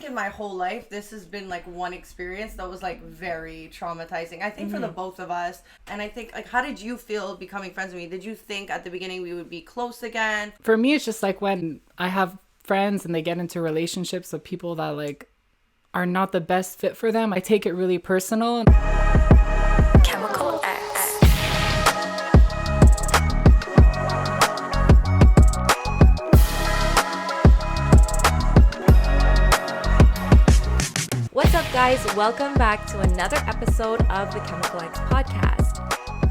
in my whole life, this has been like one experience that was like very traumatizing. I think for the both of us. And I think, like, how did you feel becoming friends with me? Did you think at the beginning we would be close again? For me, it's just like when I have friends and they get into relationships with people that like are not the best fit for them, I take it really personal. Chemical X. What's up, guys? Welcome back to another episode of the Chemical X podcast.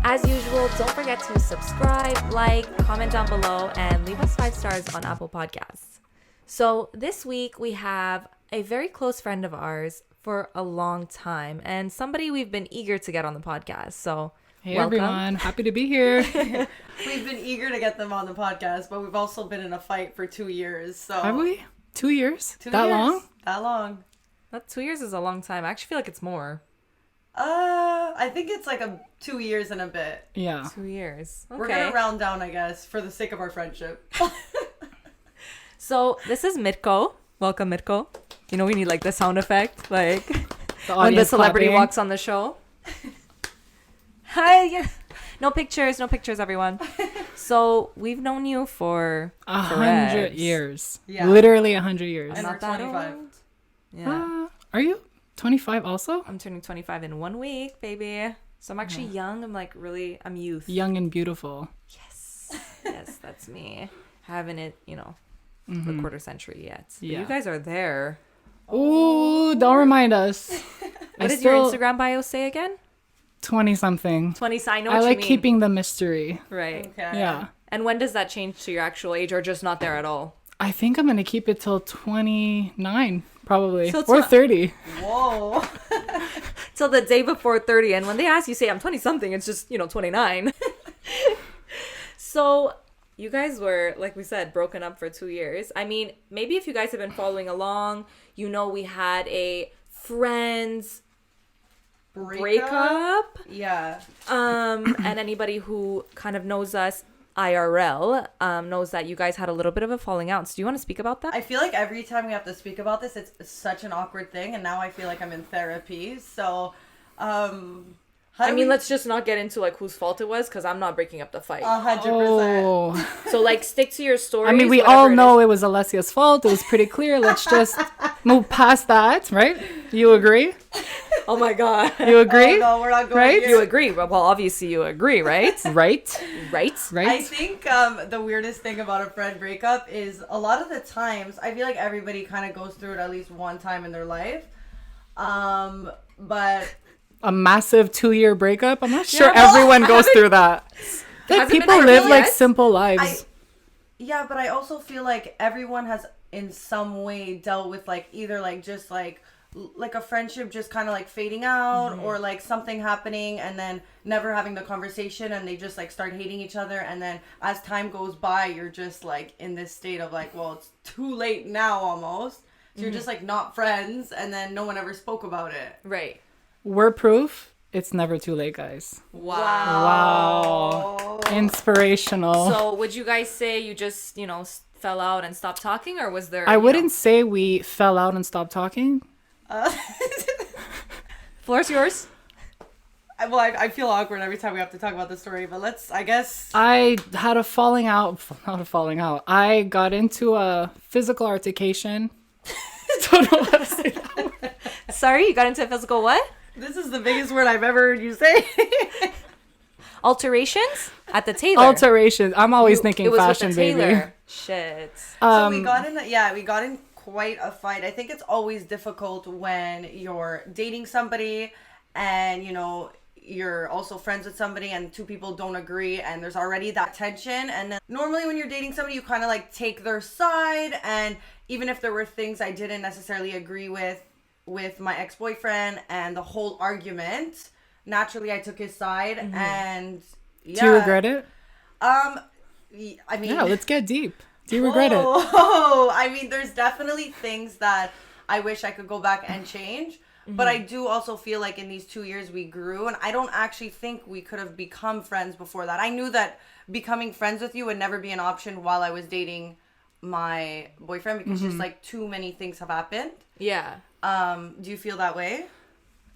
As usual, don't forget to subscribe, like, comment down below, and leave us 5 stars on Apple Podcasts. So this week we have a very close friend of ours for a long time and somebody we've been eager to get on the podcast. So Hey welcome. everyone, happy to be here. We've been eager to get them on the podcast, but we've also been in a fight for 2 years. So Have we? 2 years? 2 That years. long? That long. That 2 years is a long time. I actually feel like it's more. I think it's like 2 years and a bit. Yeah. 2 years. Okay. We're gonna round down, I guess, for the sake of our friendship. So this is Mirco. Welcome, Mirco. You know, we need like the sound effect, like The when the audience celebrity clapping. walks on the show. Hi. Yeah. No pictures, everyone. So we've known you for 100 forever. years. Yeah. Literally 100 years. And Not we're that 25. old. Yeah. Are you 25 also? I'm turning 25 in 1 week, baby. So I'm actually young. I'm youth. Young and beautiful. Yes, that's me. Haven't it, the quarter century yet. But Yeah. you guys are there. Ooh, don't remind us. What does your Instagram bio say again? 20 something. 20. I know I what like you mean. keeping the mystery. Right. Okay. Yeah. And when does that change to your actual age or just not there at all? I think I'm going to keep it till 29, probably. So Or 30. Whoa. Till the day before 30. And when they ask you, say, I'm 20 something, it's just, 29. So you guys were, like we said, broken up for 2 years. I mean, maybe if you guys have been following along, we had a friends breakup. Yeah. And anybody who kind of knows us IRL knows that you guys had a little bit of a falling out. So do you want to speak about that? I feel like every time we have to speak about this, it's such an awkward thing, and now I feel like I'm in therapy. So, let's just not get into like whose fault it was because I'm not breaking up the fight. 100%. Oh. So like stick to your story. I mean, we all know it was Alessia's fault. It was pretty clear. Let's just move past that, right? You agree? Oh my God. You agree? Oh, no, we're not going Right? here. You agree? Well, obviously you agree, right? Right? Right? I Right? think the weirdest thing about a friend breakup is a lot of the times, I feel like everybody kind of goes through it at least one time in their life. But A massive 2-year breakup? I'm not sure well, everyone goes through that. Like, Has it been people for live you like yet? simple lives. yeah, but I also feel like everyone has in some way dealt with like either like just like a friendship just kind of like fading out or like something happening and then never having the conversation and they just like start hating each other, and then as time goes by you're just like in this state of like, well, it's too late now almost, so you're just like not friends, and then no one ever spoke about it. Right. We're proof it's never too late, guys. Wow. Inspirational. So would you guys say you just, fell out and stopped talking, or was there? I wouldn't say we fell out and stopped talking. Floor's yours. Well, I feel awkward every time we have to talk about the story, but I guess. I had a falling out. Not a falling out. I got into a physical altercation. Don't know how to say that. Sorry, you got into a physical what? This is the biggest word I've ever heard you say. Alterations at the tailor. Alterations. I'm always thinking It was fashion, with the tailor. baby. Shit. So we got in quite a fight. I think it's always difficult when you're dating somebody and, you're also friends with somebody and two people don't agree and there's already that tension. And then normally when you're dating somebody, you kind of like take their side. And even if there were things I didn't necessarily agree with my ex-boyfriend and the whole argument, naturally I took his side. And yeah. Do you regret it? I mean, Yeah, let's get deep. Do you regret it? Oh, I mean, there's definitely things that I wish I could go back and change. But I do also feel like in these 2 years we grew, and I don't actually think we could have become friends before that. I knew that becoming friends with you would never be an option while I was dating my boyfriend because just like too many things have happened. Yeah. Do you feel that way?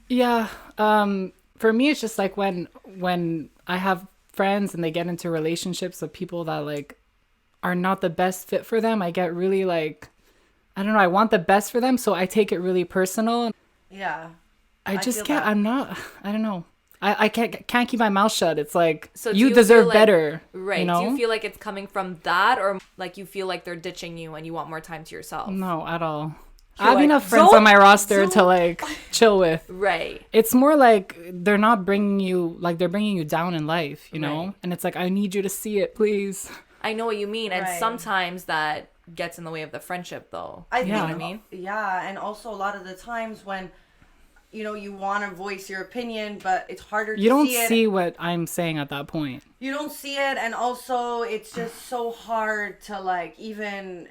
Yeah. For me, it's just like when I have friends and they get into relationships with people that like are not the best fit for them, I get really like, I don't know, I want the best for them, so I take it really personal. Yeah. I just feel can't. that. I'm not. I don't know. I can't keep my mouth shut. It's like, So do you you deserve feel like- better. Right. You know? Do you feel like it's coming from that, or like you feel like they're ditching you and you want more time to yourself? No, at all. You're I have like, enough friends "Don't- on my roster to don't." like chill with. Right. It's more like they're not bringing you, like they're bringing you down in life, you know? Right. And it's like, I need you to see it, please. I know what you mean, and Right. sometimes that gets in the way of the friendship, though. I You know Yeah. what I mean? Yeah, and also a lot of the times when, you know, you want to voice your opinion, but it's harder to You don't see see it. what I'm saying at that point. You don't see it, and also it's just so hard to like even,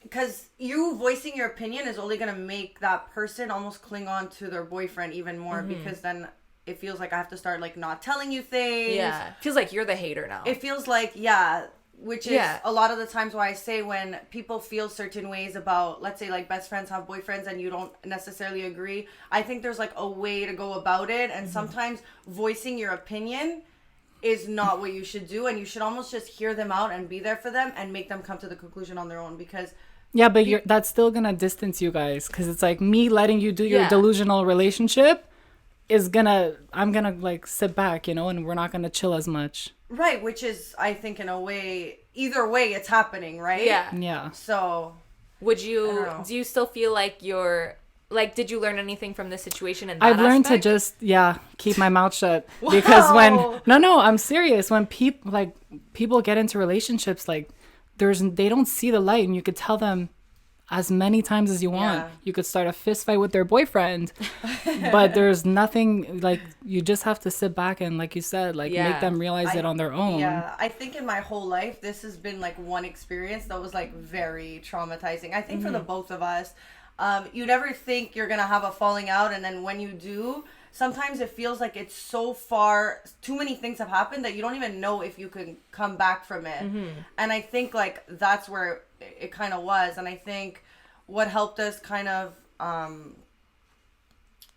because you voicing your opinion is only gonna make that person almost cling on to their boyfriend even more, because then it feels like I have to start like not telling you things. Yeah. Feels like you're the hater now. It feels like, yeah, which is Yeah. a lot of the times why I say when people feel certain ways about, let's say like best friends have boyfriends and you don't necessarily agree, I think there's like a way to go about it, and sometimes voicing your opinion is not what you should do, and you should almost just hear them out and be there for them and make them come to the conclusion on their own, because Yeah, but that's still gonna distance you guys, because it's like me letting you do your Yeah. delusional relationship I'm gonna like sit back, you know, and we're not gonna chill as much. right, which is, I think, in a way, either way it's happening, right? Yeah. Yeah. So Would I you, don't know. do you still feel like you're, like, did you learn anything from this situation in that I've learned to aspect? just keep my mouth shut, because when Wow. I'm serious, when people get into relationships, like they don't see the light, and you could tell them as many times as you want. Yeah. You could start a fist fight with their boyfriend, but there's nothing, like you just have to sit back and, like you said, like Yeah. make them realize it on their own. Yeah, I think in my whole life, this has been like one experience that was like very traumatizing. I think for the both of us, you never think you're gonna have a falling out, and then when you do, sometimes it feels like it's so far, too many things have happened that you don't even know if you can come back from it. And I think like that's where it kind of was, and I think what helped us kind of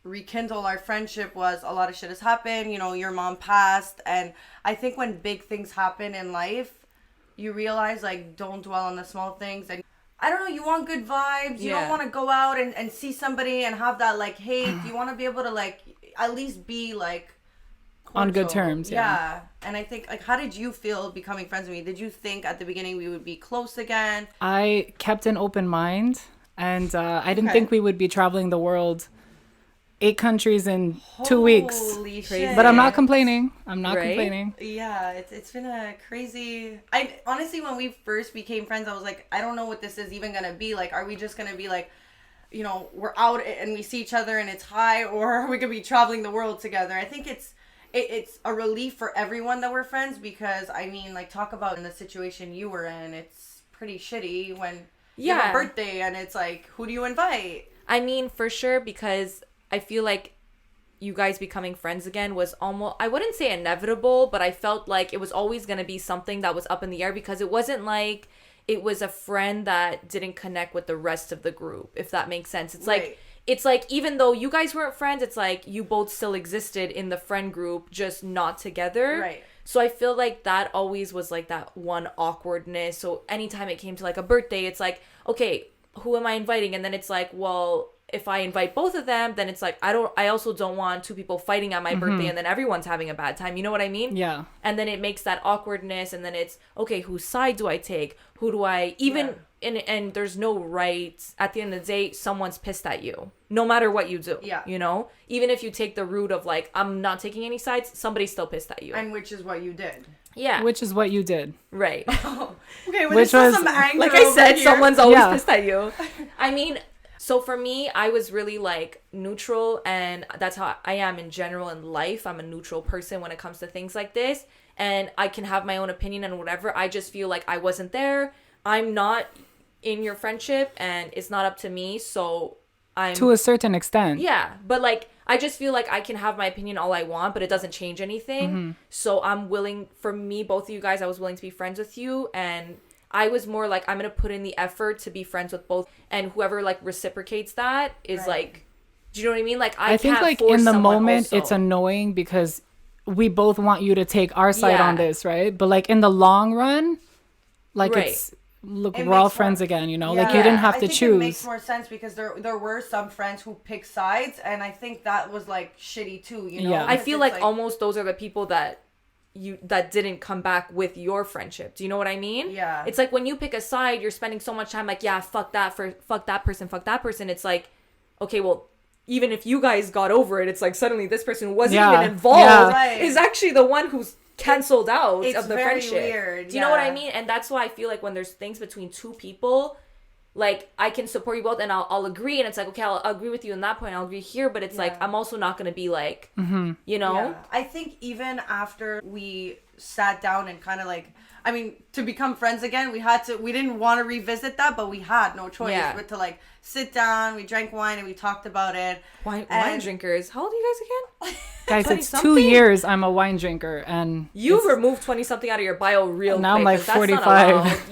rekindle our friendship was a lot of shit has happened. You know, your mom passed, and I think when big things happen in life, you realize like don't dwell on the small things, and I don't know, you want good vibes. You Yeah. don't want to go out and see somebody and have that like hate. You want to be able to like at least be like On good cordial. terms, yeah. And I think like, how did you feel becoming friends with me? Did you think at the beginning we would be close again? I kept an open mind, and I didn't Okay. think we would be traveling the world, 8 countries in 2 weeks. Holy Crazy. shit. But I'm not complaining. I'm not Right? complaining. Yeah, it's been a crazy. I honestly, when we first became friends, I was like, I don't know what this is even gonna be. Like, are we just gonna be like, you know, we're out and we see each other and it's high, or are we gonna be traveling the world together? I think it's a relief for everyone that we're friends, because I mean, like, talk about in the situation you were in. It's pretty shitty when you have Yeah. a birthday and it's like, who do you invite? I mean, for sure, because I feel like you guys becoming friends again was almost, I wouldn't say inevitable, but I felt like it was always going to be something that was up in the air, because it wasn't like it was a friend that didn't connect with the rest of the group, if that makes sense. Right. It's like even though you guys weren't friends, it's like you both still existed in the friend group, just not together. Right. So I feel like that always was like that one awkwardness. So anytime it came to like a birthday, it's like, okay, who am I inviting? And then it's like, well, if I invite both of them, then it's like I also don't want 2 people fighting at my birthday and then everyone's having a bad time. You know what I mean? Yeah. And then it makes that awkwardness, and then it's okay, whose side do I take? Who do I even and there's no right. At the end of the day, someone's pissed at you. No matter what you do. Yeah. You know? Even if you take the route of like, I'm not taking any sides, somebody's still pissed at you. And which is what you did. Yeah. Which is what you did. Right. Okay, Which there's was- some anger Like I said, over here. someone's always Yeah. pissed at you. I mean, so for me, I was really like neutral, and that's how I am in general in life. I'm a neutral person when it comes to things like this, and I can have my own opinion and whatever. I just feel like I wasn't there. I'm not in your friendship, and it's not up to me. So I'm To a certain extent. yeah, but like I just feel like I can have my opinion all I want, but it doesn't change anything. So I'm willing, for me, both of you guys, I was willing to be friends with you, and I was more like, I'm gonna put in the effort to be friends with both, and whoever like reciprocates that is like, do you know what I mean? Like I think can't like force in the someone moment also. it's annoying because we both want you to take our side on this, right? But like in the long run, like it's look, we're all friends again, you know? Like you didn't have to choose. It makes more sense because there were some friends who picked sides, and I think that was like shitty too, you know? Yeah. I feel like almost those are the people that didn't come back with your friendship. Do you know what I mean? Yeah. It's like when you pick a side, you're spending so much time like, yeah, fuck that person. It's like, okay, well, even if you guys got over it, it's like suddenly this person who wasn't even involved is actually the one who's canceled out of the friendship. Weird. Do you know what I mean? And that's why I feel like when there's things between two people, like I can support you both and I'll agree, and it's like, okay, I'll agree with you in that point, I'll agree here, but it's like I'm also not gonna be like, you know? Yeah. I think even after we sat down and kind of like, I mean, to become friends again, we didn't want to revisit that, but we had no choice but to like sit down, we drank wine and we talked about it. Wine drinkers. How old are you guys again? Guys, it's 2 years I'm a wine drinker, and you removed 20 something out of your bio real now quick. I'm like 45.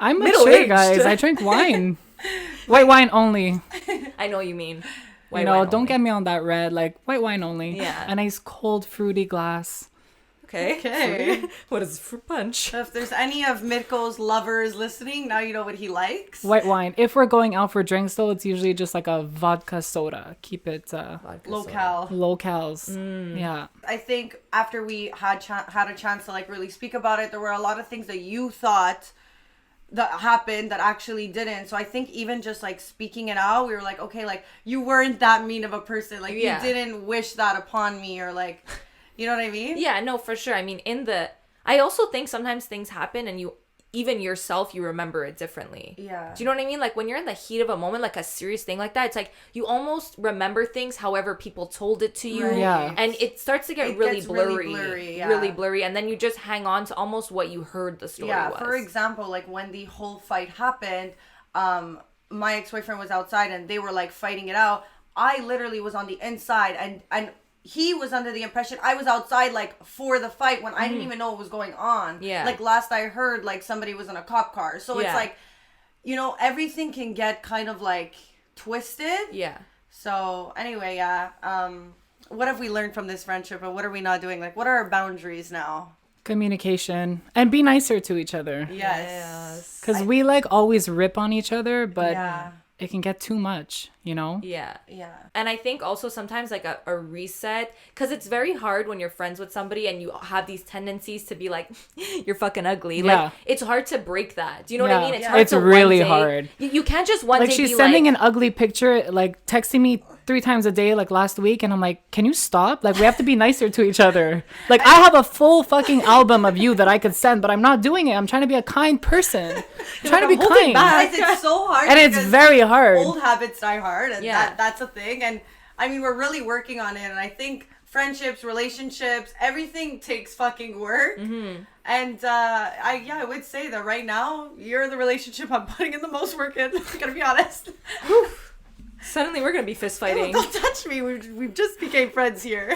I'm mature, guys. I drink wine. White wine only. I know you mean. White wine don't get me on that red. Like, white wine only. Yeah. A nice cold fruity glass. Okay. What is fruit punch? So if there's any of Mirco's lovers listening, now you know what he likes. White wine. If we're going out for drinks, though, it's usually just like a vodka soda. Keep it low-cal. Locals. Yeah. I think after we had a chance to like really speak about it, there were a lot of things that you thought that happened that actually didn't. So I think even just like speaking it out, we were like, okay, like you weren't that mean of a person. Like you didn't wish that upon me, or like, you know what I mean? Yeah, no, for sure. I mean, I also think sometimes things happen and you remember it differently. Yeah. Do you know what I mean? Like when you're in the heat of a moment, like a serious thing like that, it's like you almost remember things however people told it to you. Right. Yeah. And it starts to get really blurry. Really blurry. And then you just hang on to almost what you heard the story was. For example, like when the whole fight happened, my ex-boyfriend was outside and they were like fighting it out. I literally was on the inside and he was under the impression I was outside like for the fight when I didn't even know what was going on. Yeah. Like last I heard, like somebody was in a cop car. So it's like, you know, everything can get kind of like twisted. Yeah. So anyway, what have we learned from this friendship, and what are we not doing? Like, what are our boundaries now? Communication and be nicer to each other. Yes. Because we like always rip on each other, but it can get too much, you know? Yeah. Yeah. And I think also sometimes like a reset, because it's very hard when you're friends with somebody and you have these tendencies to be like, you're fucking ugly. Yeah. Like it's hard to break that. Do you know what I mean? It's hard It's to really one day, hard. You can't just one like day she's be sending like, an ugly picture, like texting me 3 times a day, like last week, and I'm like, can you stop? Like, we have to be nicer to each other. Like, I have a full fucking album of you that I could send, but I'm not doing it. I'm trying to be a kind person. I'm trying to be kind. Guys, it's so hard. And it's very hard. Old habits die hard, and that's a thing. And I mean, we're really working on it. And I think friendships, relationships, everything takes fucking work. Mm-hmm. And I would say that right now, you're the relationship I'm putting in the most work in. I'm gonna be honest. Suddenly we're gonna be fist fighting. Don't touch me. We've just became friends here.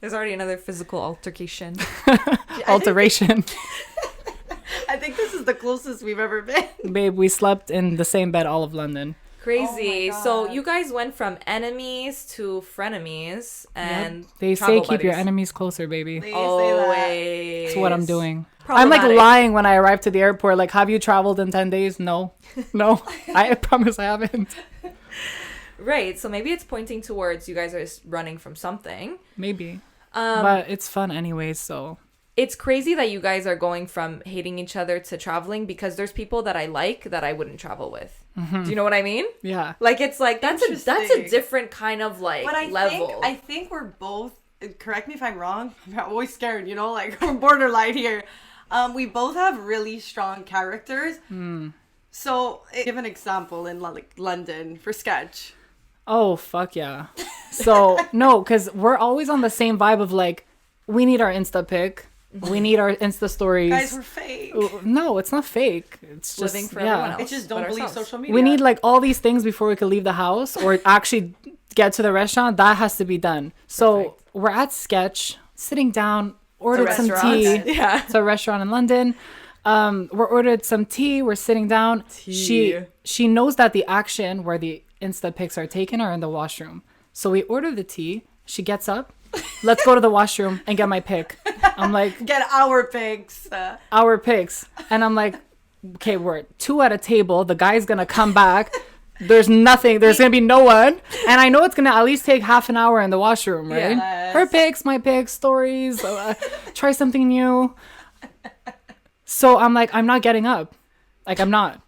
There's already another physical altercation. Alteration. I think this is the closest we've ever been. Babe, we slept in the same bed all of London. Crazy. Oh So you guys went from enemies to frenemies, and they say keep your enemies closer, baby. They say always. That's what I'm doing. I'm like lying when I arrive to the airport. Like, have you traveled in 10 days? No. I promise I haven't. Right. So maybe it's pointing towards you guys are running from something. Maybe. But it's fun anyways, so. It's crazy that you guys are going from hating each other to traveling, because there's people that I like that I wouldn't travel with. Mm-hmm. Do you know what I mean? Yeah. Like, it's like, that's a different kind of like level. I think we're both, correct me if I'm wrong, I'm always scared, you know, like we're borderline here. We both have really strong characters. So give an example in like London for sketch. Oh, fuck yeah. So, no, because we're always on the same vibe of like, we need our Insta pic. We need our Insta stories. Guys, we're fake. No, it's not fake. It's just living for everyone else. It's just don't believe social media. We need like all these things before we could leave the house or actually get to the restaurant. That has to be done. So we're at sketch, sitting down, ordered some tea. Yeah. It's a restaurant in London. We're ordered some tea. We're sitting down. She knows that the action where the Insta pics are taken are in the washroom. So we order the tea. She gets up. Let's go to the washroom and get my pic. I'm like, get our pics. Our pics. And I'm like, okay, we're 2 at a table. The guy's gonna come back. There's nothing. There's gonna be no one. And I know it's gonna at least take half an hour in the washroom, right? Yes. Her pics, my pics, stories. Try something new. So I'm like, I'm not getting up. Like, I'm not.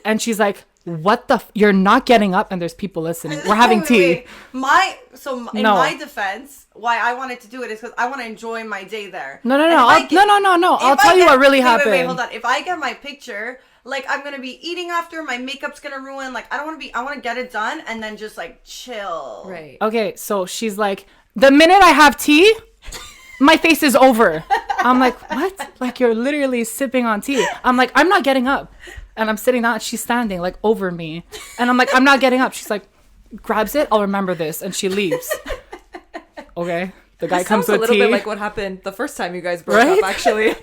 And she's like, what the you're not getting up and there's people listening. We're having tea. In my defense, why I wanted to do it is because I want to enjoy my day there. No. I'll tell you what really happened. Wait, hold on. If I get my picture, like, I'm gonna be eating after, my makeup's gonna ruin. Like, I want to get it done and then just like chill. Right. Okay, so she's like, the minute I have tea, my face is over. I'm like, what? Like, you're literally sipping on tea. I'm like, I'm not getting up. And I'm sitting down. She's standing like over me. And I'm like, I'm not getting up. She's like, grabs it. I'll remember this. And she leaves. Okay. The guy comes with tea. Sounds a little bit like what happened the first time you guys broke up, actually.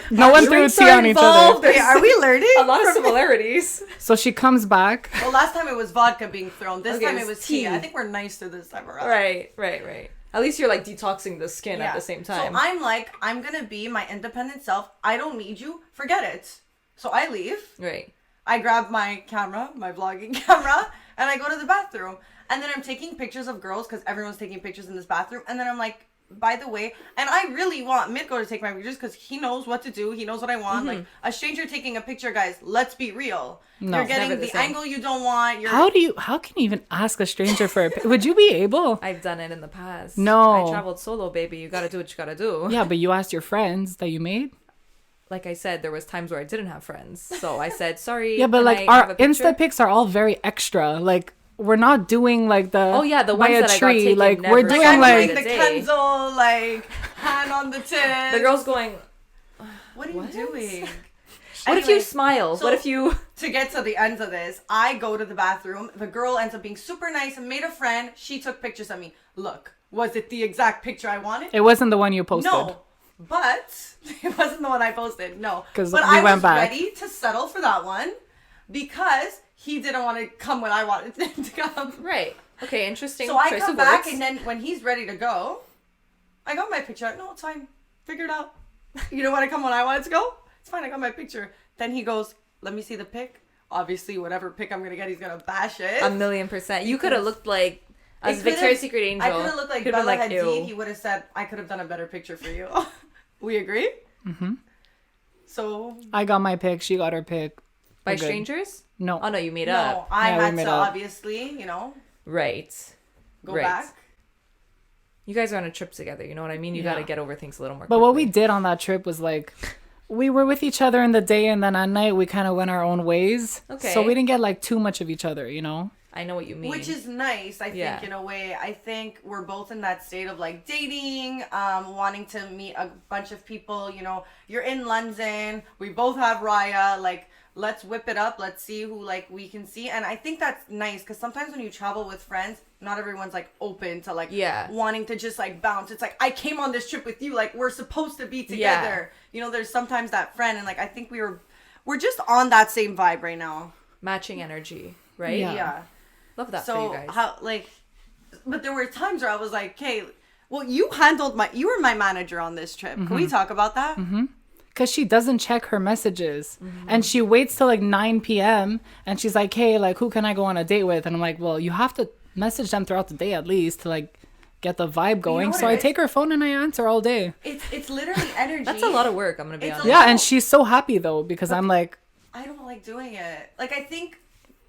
No one threw tea on each other. Wait, are we learning? A lot of similarities. So she comes back. Well, last time it was vodka being thrown. This time it was tea. tea. I think we're nicer this time around. Right. At least you're like detoxing the skin at the same time. So I'm like, I'm going to be my independent self. I don't need you. Forget it. So I leave. Right. I grab my camera, my vlogging camera, and I go to the bathroom. And then I'm taking pictures of girls because everyone's taking pictures in this bathroom. And then I'm like, by the way, and I really want Mirco to take my pictures because he knows what to do. He knows what I want. Like, a stranger taking a picture, guys, let's be real. No, you're getting the angle you don't want. How can you even ask a stranger for a would you be able? I've done it in the past. No. I traveled solo, baby. You got to do what you got to do. Yeah, but you asked your friends that you made? Like I said, there was times where I didn't have friends. So I said, sorry. Yeah, but like our Insta pics are all very extra. Like, we're not doing like the the ones that I got taken, like never. we're doing I'm like doing the Kenzel, like hand on the tip. The girl's going, what are you doing? What if you smile? So what if you... To get to the end of this, I go to the bathroom. The girl ends up being super nice and made a friend. She took pictures of me. Look, was it the exact picture I wanted? It wasn't the one you posted. No, but it wasn't the one I posted. No, because I went was back. ready to settle for that one because he didn't want to come when I wanted him to come. Right. Okay, interesting. So I choice come of back, words. and then when he's ready to go, I got my picture. No, it's fine. Figure it out. You don't want to come when I wanted to go? It's fine. I got my picture. Then he goes, let me see the pic. Obviously, whatever pic I'm going to get, he's going to bash it. 1,000,000%. You could have looked like a Victoria's Secret angel. I could have looked like Bella Hadid. He would have said, I could have done a better picture for you. We agree? Mm-hmm. So... I got my pic. She got her pic. By strangers? No. Oh, no, you made up. No, I had to, obviously, Right. Go back. You guys are on a trip together. You know what I mean? You got to get over things a little more But quickly. what we did on that trip was like... We were with each other in the day, and then at night we kind of went our own ways. Okay. So we didn't get like too much of each other, you know? I know what you mean. Which is nice, I think, in a way. I think we're both in that state of like dating, wanting to meet a bunch of people. You're in London. We both have Raya. Like, let's whip it up. Let's see who like we can see. And I think that's nice because sometimes when you travel with friends, not everyone's like open to like wanting to just like bounce. It's like, I came on this trip with you. Like, we're supposed to be together. There's sometimes that friend, and like I think we're just on that same vibe right now. Matching energy, right? Yeah. Love that for you guys. But there were times where I was like, okay, well, you were my manager on this trip. Can we talk about that? Mm-hmm. Because she doesn't check her messages. And she waits till like 9 p.m. and she's like, hey, like, who can I go on a date with? And I'm like, well, you have to message them throughout the day at least to like get the vibe going. So I take her phone and I answer all day. It's literally energy. That's a lot of work, I'm going to be honest. Yeah, and she's so happy though because I'm like... I don't like doing it. Like, I think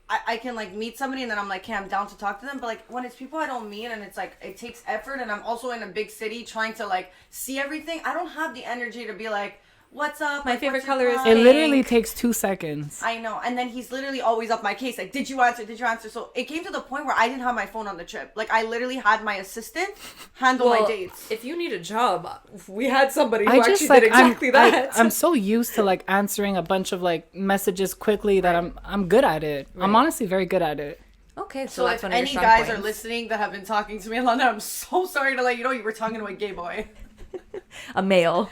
I can like meet somebody and then I'm like, okay, I'm down to talk to them. But like when it's people I don't meet and it's like, it takes effort and I'm also in a big city trying to like see everything. I don't have the energy to be like, what's up? My favorite color is It literally takes 2 seconds. I know. And then he's literally always up my case. Like, did you answer? So it came to the point where I didn't have my phone on the trip. Like, I literally had my assistant handle my dates. If you need a job, we had somebody who actually did exactly that. I'm so used to like answering a bunch of like messages quickly that I'm good at it. Right. I'm honestly very good at it. Okay, so that's if one of your any strong guys points. are listening that have been talking to me in London, I'm so sorry to let you know you were talking to a gay boy. A male.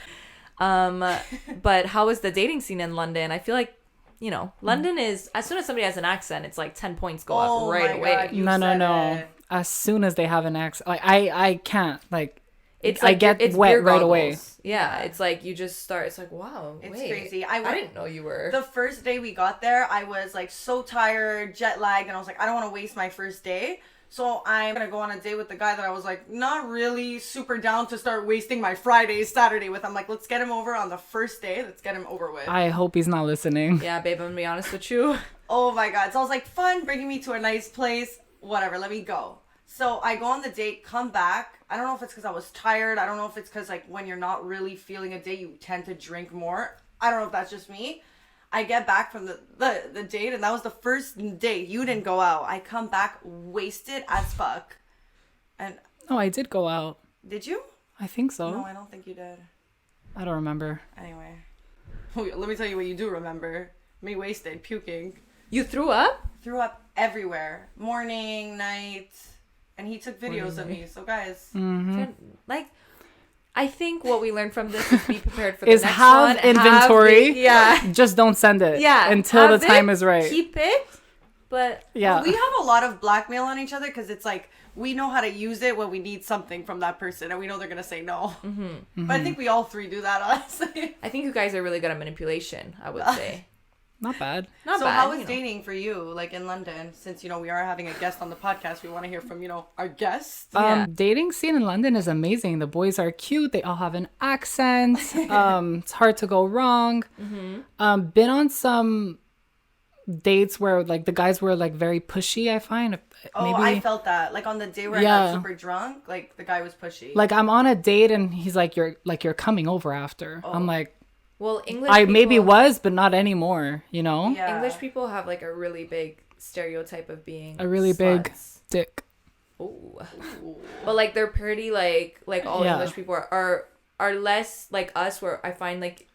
But how is the dating scene in London? I feel like, you know, London is, as soon as somebody has an accent, it's like 10 points go up right away. God, you No. said it. As soon as they have an accent, like I can't, like, It's I like get it's wet beer right goggles. away. Yeah, it's like you just start. It's like, wow, It's wait, crazy. I didn't know you were. The first day we got there, I was like so tired, jet lagged, and I was like, I don't want to waste my first day. So I'm going to go on a date with the guy that I was like, not really super down to start wasting my Friday, Saturday with. I'm like, let's get him over on the first day. Let's get him over with. I hope he's not listening. Yeah, babe, I'm gonna be honest with you. Oh my God. So I was like, fun, bringing me to a nice place. Whatever, let me go. So I go on the date, come back. I don't know if it's because I was tired. I don't know if it's because like when you're not really feeling a date, you tend to drink more. I don't know if that's just me. I get back from the date, and that was the first date. You didn't go out. I come back wasted as fuck. And Oh, I did go out. did you? I think so. No, I don't think you did. I don't remember. Anyway. Let me tell you what you do remember. Me wasted, puking. You threw up? Threw up everywhere. Morning, night. And he took videos of me. So guys. Like, I think what we learned from this is be prepared for the Is next have one. inventory. Yeah. Just don't send it. Yeah. Until the have time it, is right. Keep it. But Yeah. We have a lot of blackmail on each other because it's like we know how to use it when we need something from that person and we know they're going to say no. But I think we all three do that, honestly. I think you guys are really good at manipulation, I would say. Not bad. Not So bad. how was you know. dating for you, like in London? Since, you know, we are having a guest on the podcast, we want to hear from, you know, our guest. Yeah. Dating scene in London is amazing. The boys are cute. They all have an accent. It's hard to go wrong. Been on some dates where like the guys were like very pushy. I find Oh, I felt that. Like on the day where I Yeah. got super drunk, like the guy was pushy. like I'm on a date and he's like you're coming over after. I'm like Well, English I people, maybe was, but not anymore. You know, yeah. English people have like a really big stereotype of being a really big sluts. dick. Ooh. But like they're pretty like all Yeah. English people are less like us, where I find like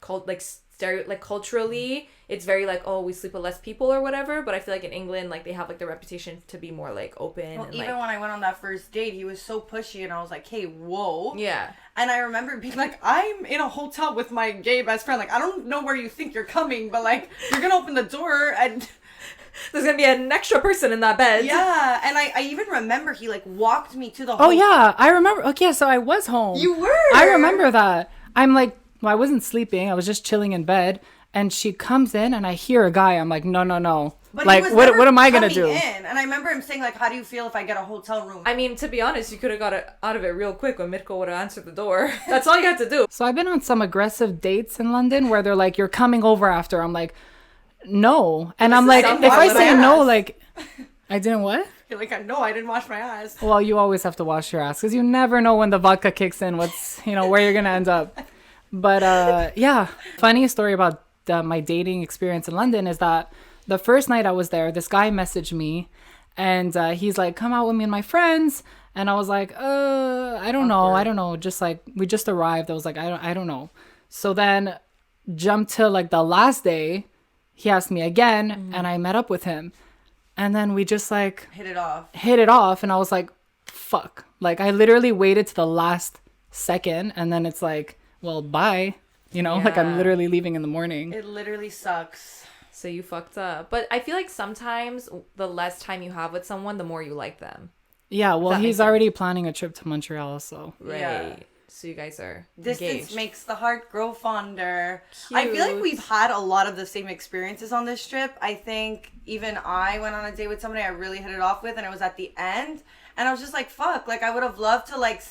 culturally it's very like, oh, we sleep with less people or whatever. But I feel like in England, like they have like the reputation to be more like open. Well, and even like, when I went on that first date, he was so pushy, and I was like, "Hey, whoa!" yeah. And I remember being like, "I'm in a hotel with my gay best friend. Like, I don't know where you think you're coming, but like, you're gonna open the door and." There's gonna be an extra person in that bed. Yeah, and I even remember he like walked me to the. Oh yeah, I remember. Okay, so I was home. You were. I remember that. I'm like, well, I wasn't sleeping. I was just chilling in bed, and she comes in, and I hear a guy. I'm like, no. But Like, he was what never am I gonna coming do? in. And I remember him saying like, "How do you feel if I get a hotel room?" I mean, to be honest, you could have got it out of it real quick when Mirco would have answered the door. That's all you had to do. So I've been on some aggressive dates in London where they're like, you're coming over after. I'm like, no. And I'm like, didn't if I wash say my no, ass. like, I didn't what? You're like, "I know, I didn't wash my ass." Well, you always have to wash your ass because you never know when the vodka kicks in, where you're going to end up. But yeah, funny story about my dating experience in London is that the first night I was there, this guy messaged me and he's like, come out with me and my friends. And I was like, I don't know. Just like, we just arrived. I was like, I don't know. So then jumped to like the last day, he asked me again and I met up with him. And then we just like Hit it off. hit it off. And I was like, fuck. Like I literally waited to the last second and then it's like, well, bye. Like I'm Yeah. literally leaving in the morning. It literally sucks. So you fucked up. But I feel like sometimes the less time you have with someone, the more you like them. Yeah, well, That makes he's already planning a trip to Montreal, so. Right. Yeah. So you guys are Distance engaged. makes the heart grow fonder. I feel like Cute. we've had a lot of the same experiences on this trip. I think even I went on a date with somebody I really hit it off with, and it was at the end, and I was just like, fuck, like I would have loved to like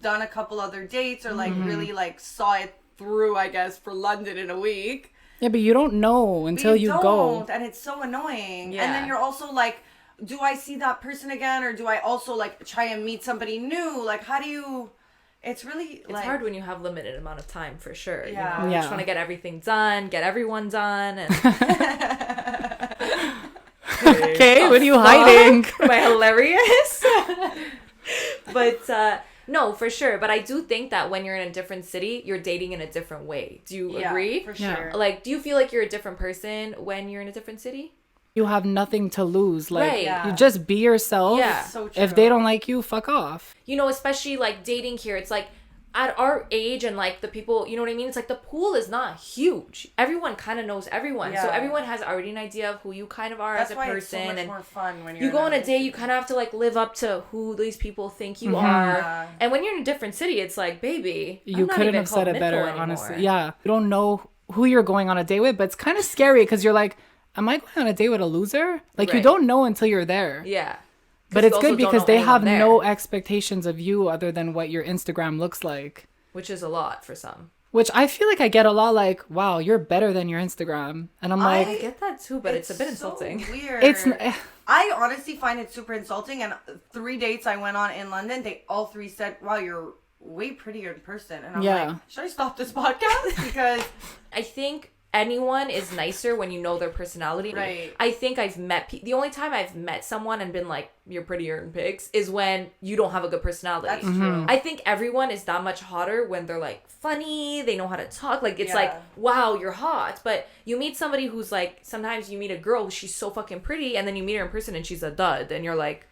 done a couple other dates or like really like saw it through, I guess, for London in a week. Yeah, but you don't know until you go. And it's so annoying. Yeah. And then you're also like, do I see that person again, or do I also like try and meet somebody new? Like, how do you? It's really It's like hard when you have limited amount of time, for sure. Yeah. You Yeah. just want to get everything done, get everyone done. And Okay, what are you hiding? Am I hilarious? But no, for sure. But I do think that when you're in a different city, you're dating in a different way. Do you agree? For Yeah. sure. Like, do you feel like you're a different person when you're in a different city? You have nothing to lose. Like, Right. Yeah. you just be yourself. Yeah. So true. If they don't like you, fuck off. You know, especially like dating here, it's like at our age and like the people, you know what I mean? It's like the pool is not huge. Everyone kind of knows everyone. So everyone has already an idea of who you kind of are as a person. It's so much more fun when you go on a date, you kind of have to like live up to who these people think you are. Yeah. And when you're in a different city, it's like, baby, you couldn't have said it better, honestly. Yeah. You don't know who you're going on a date with, but it's kind of scary because you're like, am I going on a date with a loser? Like, you don't know until you're there. Yeah. But it's good because they have no expectations of you other than what your Instagram looks like. Which is a lot for some. Which I feel like I get a lot like, wow, you're better than your Instagram. And I'm like... I get that too, but it's a bit insulting. So weird. It's... I honestly find it super insulting. And 3 dates I went on in London, they all three said, wow, you're way prettier in person. And I'm like, should I stop this podcast? Because... I think... anyone is nicer when you know their personality. Right. I think I've met the only time I've met someone and been like, you're prettier in pics is when you don't have a good personality. That's true. I think everyone is that much hotter when they're like funny, they know how to talk. Like it's like, wow, you're hot. But you meet somebody who's like, sometimes you meet a girl, she's so fucking pretty, and then you meet her in person and she's a dud, and you're like,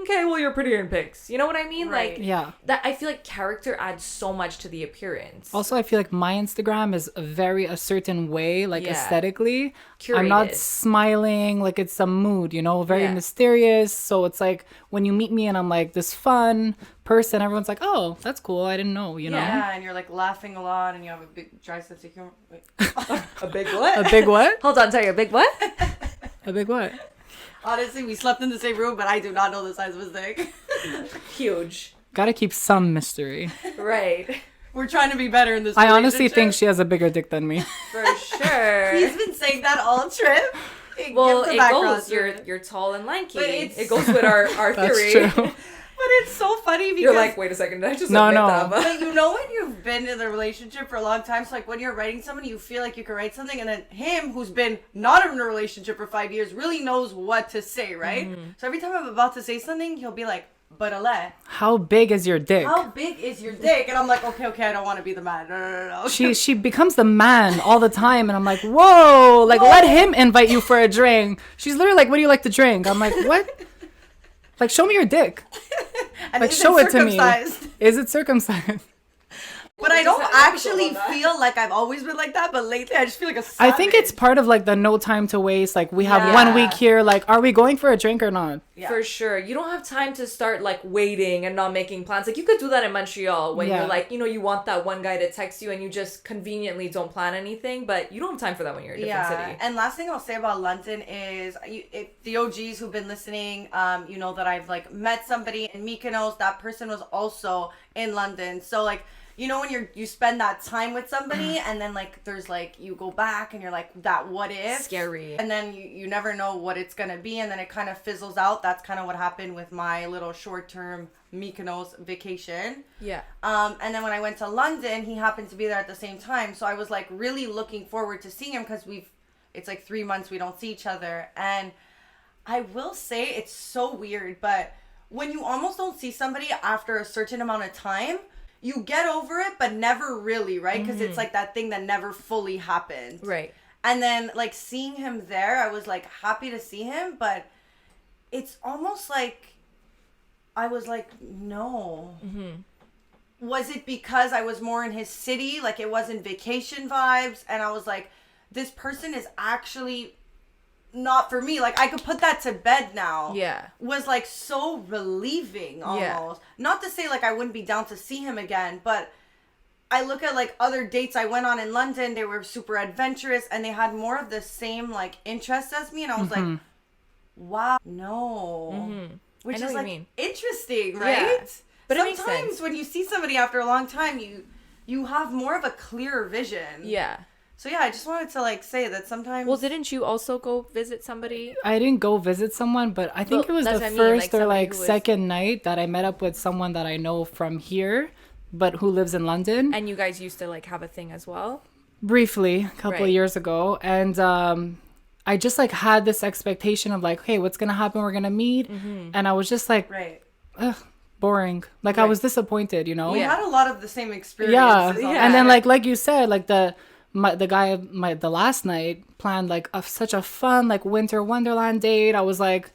okay, well, you're prettier in pics. You know what I mean? Right. Like, that I feel like character adds so much to the appearance. Also, I feel like my Instagram is a certain way, like aesthetically. Curated. I'm not smiling, like it's a mood, you know, very mysterious. So it's like when you meet me and I'm like this fun person, everyone's like, oh, that's cool. I didn't know, you know? Yeah, and you're like laughing a lot and you have a big dry sense of humor. Wait. A big what? A big what? Hold on, sorry, a big what? A big what? Honestly, we slept in the same room, but I do not know the size of his dick. Huge. Gotta keep some mystery. Right. We're trying to be better in this I honestly think she has a bigger dick than me. For sure. He's been saying that all trip. Well, it goes. You're tall and lanky. It goes with our theory. That's true. But it's so funny because... You're like, wait a second, did I just no. that? But you know when you've been in a relationship for a long time, so like when you're writing someone, you feel like you can write something, and then him, who's been not in a relationship for 5 years, really knows what to say, right? Mm-hmm. So every time I'm about to say something, he'll be like, but Ale, how big is your dick? How big is your dick? And I'm like, okay, I don't want to be the man. No. She becomes the man all the time, and I'm like, whoa, like let him invite you for a drink. She's literally like, what do you like to drink? I'm like, what? Like, show me your dick. And like, show it to me. Is it circumcised? But I don't actually feel like I've always been like that. But lately, I just feel like a savage. I think it's part of like the no time to waste. Like we have 1 week here. Like, are we going for a drink or not? Yeah. For sure. You don't have time to start like waiting and not making plans. Like you could do that in Montreal when you're like, you know, you want that one guy to text you and you just conveniently don't plan anything. But you don't have time for that when you're in a different city. And last thing I'll say about London is if the OGs who've been listening, you know that I've like met somebody in Mykonos. That person was also in London. So like, you know when you spend that time with somebody and then like there's like you go back and you're like that what if scary and then you never know what it's gonna be and then it kind of fizzles out. That's kind of what happened with my little short-term Mykonos vacation. And then when I went to London, he happened to be there at the same time, so I was like really looking forward to seeing him because it's like 3 months we don't see each other. And I will say it's so weird, but when you almost don't see somebody after a certain amount of time, you get over it, but never really, right? Because it's like that thing that never fully happened. Right. And then, like, seeing him there, I was, like, happy to see him, but it's almost like I was like, no. Mm-hmm. Was it because I was more in his city? Like, it wasn't vacation vibes? And I was like, this person is actually not for me. Like, I could put that to bed now. Yeah. Was like so relieving almost. Yeah. Not to say like I wouldn't be down to see him again, but I look at like other dates I went on in London, they were super adventurous and they had more of the same like interests as me, and I was like, wow, no. Mm-hmm. Which is like interesting, right? Yeah. But sometimes when you see somebody after a long time, you have more of a clearer vision. Yeah. So yeah, I just wanted to like say that sometimes. Well, didn't you also go visit somebody? I didn't go visit someone, but I think it was the first or like second night that I met up with someone that I know from here, but who lives in London. And you guys used to like have a thing as well? Briefly, a couple of years ago. And I just like had this expectation of like, hey, what's going to happen? We're going to meet. Mm-hmm. And I was just like, ugh, boring. Like I was disappointed, you know? We had a lot of the same experiences. Yeah. And then like you said, like the guy the last night planned like such a fun like winter wonderland date. I was like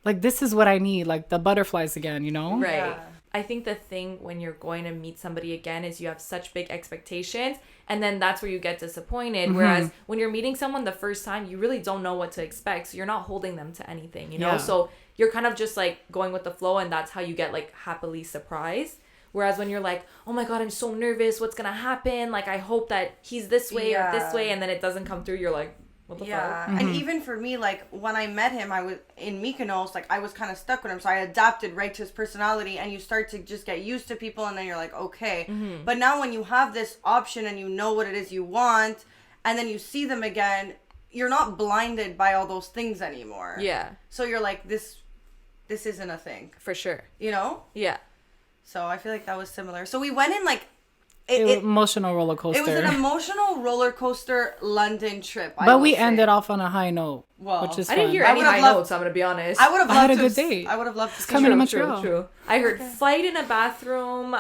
this is what I need, like the butterflies again, you know? Right. Yeah. I think the thing when you're going to meet somebody again is you have such big expectations, and then that's where you get disappointed. Whereas when you're meeting someone the first time, you really don't know what to expect. So you're not holding them to anything, you know? Yeah. So you're kind of just like going with the flow, and that's how you get like happily surprised. Whereas when you're like, oh my God, I'm so nervous. What's going to happen? Like, I hope that he's this way or this way. And then it doesn't come through. You're like, what the fuck? And even for me, like, when I met him, I was in Mykonos, like, I was kind of stuck with him. So I adapted right to his personality, and you start to just get used to people, and then you're like, okay. But now when you have this option and you know what it is you want, and then you see them again, you're not blinded by all those things anymore. Yeah. So you're like, this isn't a thing. For sure. You know? Yeah. So I feel like that was similar. So we went in like... emotional roller coaster. It was an emotional roller coaster London trip. But we ended off on a high note, which is I fun. didn't hear any high notes, I'm going to be honest. I would have loved had a to good date. I would have loved to coming to Montreal. True. I heard fight in a bathroom.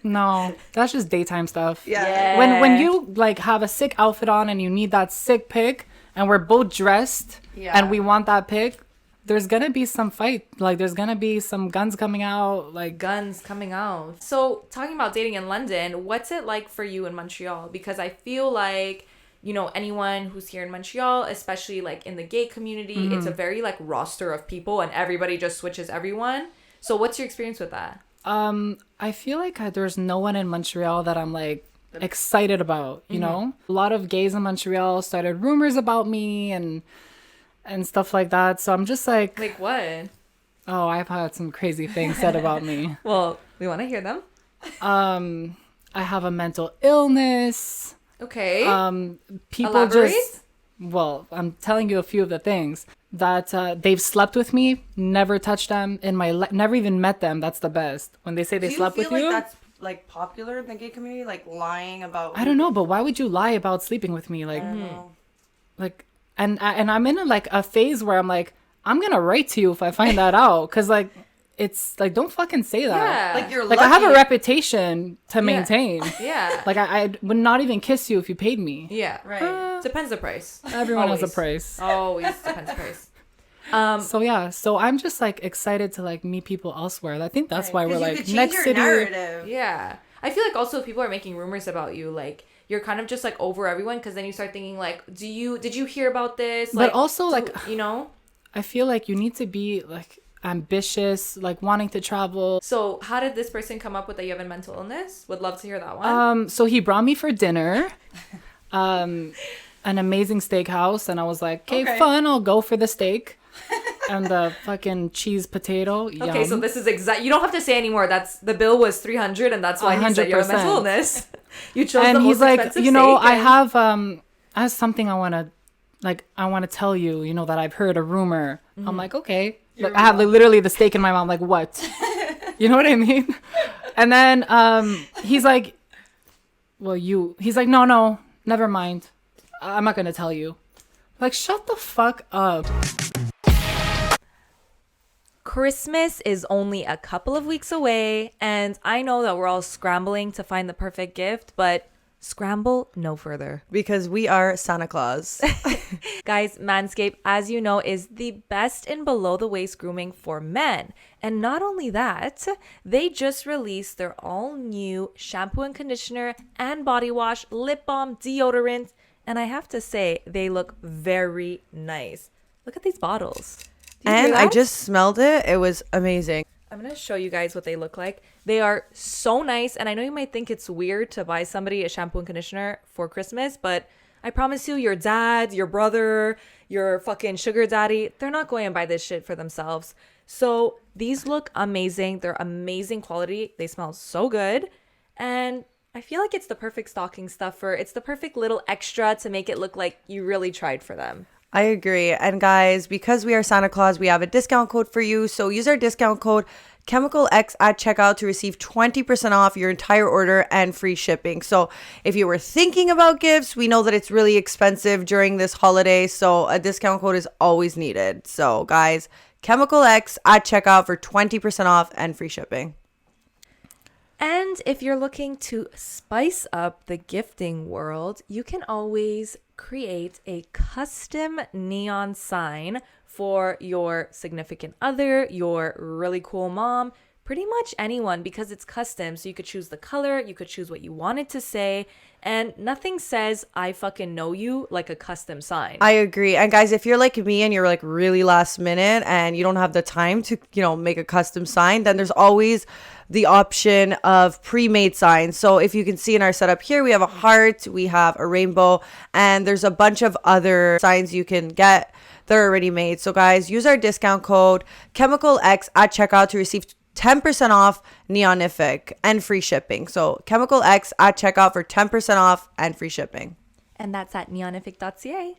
No, that's just daytime stuff. Yeah. When you like have a sick outfit on and you need that sick pic, and we're both dressed and we want that pic, there's gonna be some fight. Like, there's gonna be some guns coming out. Like, guns coming out. So, talking about dating in London, what's it like for you in Montreal? Because I feel like, you know, anyone who's here in Montreal, especially like in the gay community, it's a very like roster of people, and everybody just switches everyone. So, what's your experience with that? I feel like there's no one in Montreal that I'm like excited about. You know, a lot of gays in Montreal started rumors about me and stuff like that. So I'm just like what? Oh, I've had some crazy things said about me. Well, we want to hear them. I have a mental illness. Okay. People Elaborate? Well, I'm telling you a few of the things that they've slept with me, never touched them in my never even met them. That's the best. When they say they slept with you. Do you feel like that's like popular in the gay community, like lying about? I don't know, but why would you lie about sleeping with me? Like, like. And I'm in a phase where I'm like, I'm gonna write to you if I find that out, because like, it's like, don't fucking say that. Yeah. Like, you're like, lucky. I have a reputation to maintain. Yeah. Like, I would not even kiss you if you paid me. Yeah. Right. Depends the price. Everyone has a price. Always depends the price. So I'm just like excited to like meet people elsewhere. I think that's why we're like next city. Narrative. Yeah. I feel like also people are making rumors about you, like you're kind of just like over everyone, because then you start thinking like, did you hear about this? But also like, you know, I feel like you need to be like ambitious, like wanting to travel. So how did this person come up with that you have a mental illness? Would love to hear that one. So he brought me for dinner, an amazing steakhouse, and I was like, okay, fun, I'll go for the steak. And the fucking cheese potato. Yum. Okay, so this is you don't have to say anymore. That's the bill was $300, and that's why he said you have a mental illness. You chose and the he's most like, expensive you know, steak I have something I want to tell you, you know, that I've heard a rumor. I'm like, okay. Like, I have literally the steak in my mouth. Like, what? You know what I mean? And then he's like, he's like, no, never mind. I'm not going to tell you. Like, shut the fuck up. Christmas is only a couple of weeks away, and I know that we're all scrambling to find the perfect gift, but scramble no further. Because we are Santa Claus. Guys, Manscaped, as you know, is the best in below-the-waist grooming for men. And not only that, they just released their all-new shampoo and conditioner and body wash, lip balm, deodorant, and I have to say, they look very nice. Look at these bottles. And I just smelled it. It was amazing. I'm going to show you guys what they look like. They are so nice. And I know you might think it's weird to buy somebody a shampoo and conditioner for Christmas, but I promise you, your dad, your brother, your fucking sugar daddy, they're not going to buy this shit for themselves. So these look amazing. They're amazing quality. They smell so good. And I feel like it's the perfect stocking stuffer. It's the perfect little extra to make it look like you really tried for them. I agree. And guys, because we are Santa Claus, we have a discount code for you. So use our discount code ChemicalX at checkout to receive 20% off your entire order and free shipping. So if you were thinking about gifts, we know that it's really expensive during this holiday. So a discount code is always needed. So guys, ChemicalX at checkout for 20% off and free shipping. And if you're looking to spice up the gifting world, you can always create a custom neon sign for your significant other, your really cool mom, pretty much anyone, because it's custom. So you could choose the color, you could choose what you wanted to say, and nothing says I fucking know you like a custom sign. I agree. And guys, if you're like me and you're like really last minute and you don't have the time to, make a custom sign, then there's always the option of pre-made signs. So if you can see in our setup here, we have a heart, we have a rainbow, and there's a bunch of other signs you can get. They're already made. So guys, use our discount code ChemicalX at checkout to receive 10% off Neonific and free shipping. So ChemicalX at checkout for 10% off and free shipping. And that's at neonific.ca.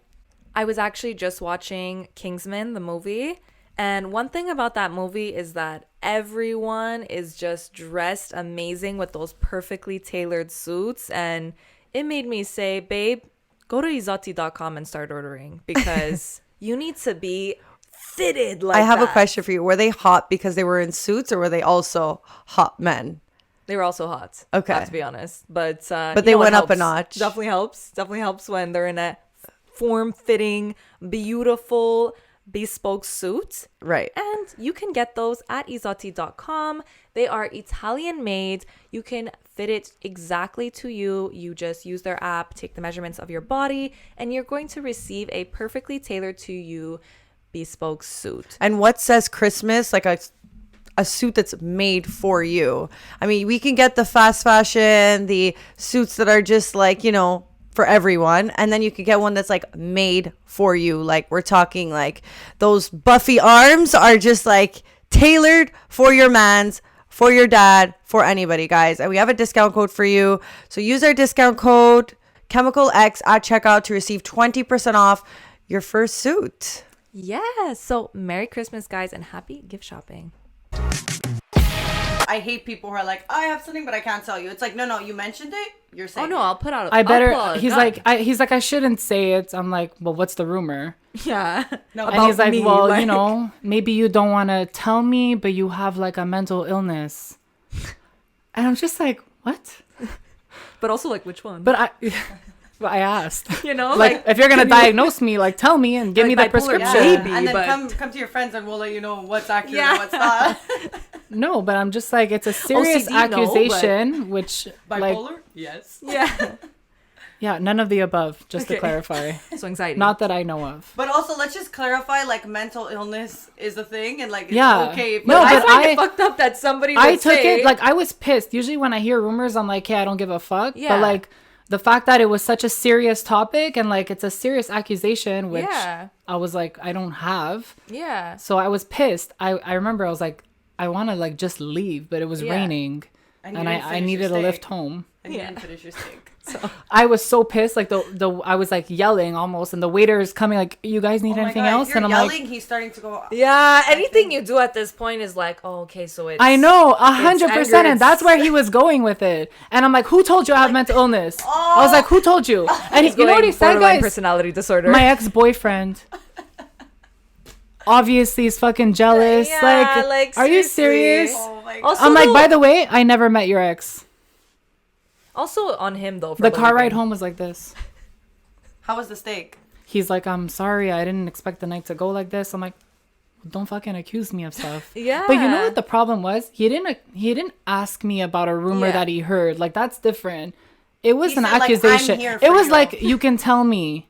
I was actually just watching Kingsman, the movie. And one thing about that movie is that everyone is just dressed amazing with those perfectly tailored suits. And it made me say, babe, go to izoti.com and start ordering, because you need to be fitted like that. I have a question for you. Were they hot because they were in suits, or were they also hot men? They were also hot. Okay. I have to be honest. But they went up a notch. Definitely helps. Definitely helps when they're in a form-fitting, beautiful, bespoke suit. Right. And you can get those at izoti.com. They are Italian made. You can fit it exactly to you. You just use their app, take the measurements of your body, and you're going to receive a perfectly tailored to you bespoke suit. And what says Christmas? Like a suit that's made for you. I mean, we can get the fast fashion, the suits that are just like, for everyone. And then you could get one that's like made for you. Like we're talking like those Buffy arms are just like tailored for your mans, for your dad, for anybody, guys. And we have a discount code for you. So use our discount code ChemicalX at checkout to receive 20% off your first suit. Yeah. So Merry Christmas, guys, and happy gift shopping. I hate people who are like, I have something, but I can't tell you. It's like, no, you mentioned it. You're saying. Oh no, I'll put out. I better. I'll He's like, I shouldn't say it. I'm like, well, what's the rumor? Yeah. No, And he's like, me, well, like- maybe you don't want to tell me, but you have like a mental illness. And I'm just like, what? But also, like, which one? But I asked. Like if you're gonna diagnose me, like, tell me and give me the bipolar, prescription. yeah. Maybe, and then but- come to your friends and we'll let you know what's accurate Yeah. and what's not. No, but I'm just like, it's a serious OCD, no, accusation, which like, Bipolar? Yes. yeah. yeah, none of the above. Just to Okay. clarify, So anxiety. not that I know of. But also, let's just clarify, like, mental illness is a thing, and, like, it's Yeah. okay. If No, I but find I- it fucked up that somebody would I took say, it like I was pissed. Usually when I hear rumors, I'm like, hey, I don't give a fuck. Yeah. But like the fact that it was such a serious topic and like it's a serious accusation, which Yeah. I was like, I don't have. Yeah. So I was pissed. I remember I was like, I want to like just leave, but it was Yeah. raining And and you didn't I finish needed your a lift steak. home. And you Yeah. didn't finish your steak. I was so pissed. Like I was like yelling almost, and the waiter is coming like, you guys need Oh my anything God, else? if you're And I'm yelling, like, he's starting to go. Yeah. Anything you do at this point is like, oh, okay, so it's. I know, It's 100%, anger, and that's where he was going with it. And I'm like, who told you I have mental illness? I was like, who told you? And He's you know what he said, borderline guys? personality disorder. My ex-boyfriend. Obviously, he's fucking jealous. Yeah, like, are you seriously. serious? Oh my God. Also, I'm like, though- by the way, I never met your ex. Also on him though. For The car leaving. ride home was like this. How was the steak? He's like, I'm sorry, I didn't expect the night to go like this. I'm like, don't fucking accuse me of stuff. Yeah. But you know what the problem was? He didn't ask me about a rumor Yeah. that he heard. Like, that's different. It was He an said, like, I'm accusation. here It for was you. like, you can tell me.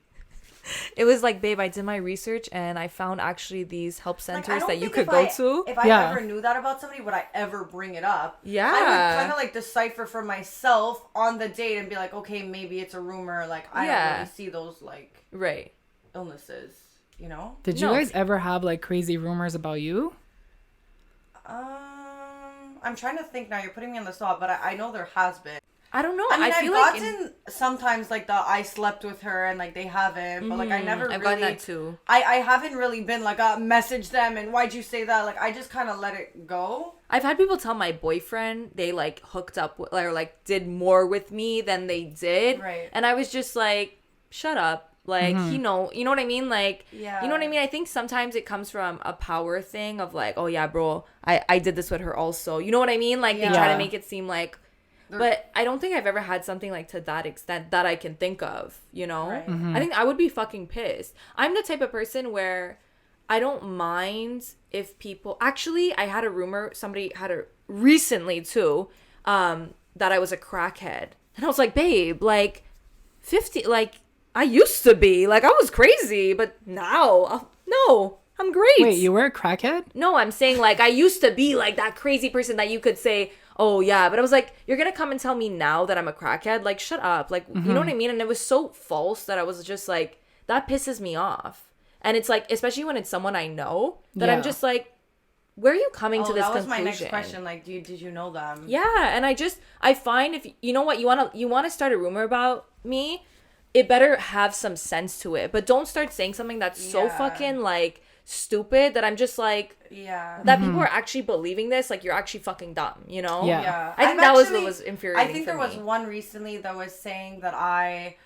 It was like, babe, I did my research and I found actually these help Like, centers I don't that you think could if go I- to. If I Yeah. ever knew that about somebody, would I ever bring it up? Yeah. I would kind of like decipher for myself on the date and be like, okay, maybe it's a rumor. Like, I Yeah. don't really see those, like, Right. illnesses, you know? Did you No. guys ever have like crazy rumors about you? I'm trying to think now. You're putting me on the spot, but I know there has been. I don't know. I mean, I I've feel like gotten sometimes like the I slept with her and like they haven't, but like I never I've really. gotten that too. I haven't really been like message them and why'd you say that? Like I just kind of let it go. I've had people tell my boyfriend they like hooked up with, or like did more with me than they did. Right. And I was just like, shut up. Like, you know what I mean? Like, Yeah. you know what I mean? I think sometimes it comes from a power thing of like, oh yeah, bro, I did this with her also. You know what I mean? Like they try Yeah. to make it seem like, but I don't think I've ever had something like to that extent that I can think of, you know? Right. I think I would be fucking pissed. I'm the type of person where I don't mind if people, actually, I had a rumor, somebody had a recently too, that I was a crackhead. And I was like, babe, like 50, like I used to be, like I was crazy, but now, no, I'm great. Wait, you were a crackhead? No, I'm saying like I used to be like that crazy person that you could say, oh yeah, but I was like, you're gonna come and tell me now that I'm a crackhead? Like, shut up. Like, you know what I mean? And it was so false that I was just like, that pisses me off. And it's like, especially when it's someone I know, that I'm just like, where are you coming to this conclusion? That was my next question. Like, did you know them? Yeah, and I find if you know what you wanna start a rumor about me, it better have some sense to it. But don't start saying something that's so fucking like stupid that I'm just like, that people are actually believing this. Like, you're actually fucking dumb, you know? Yeah. I think that was what was infuriating. I think there was one recently that was saying that I.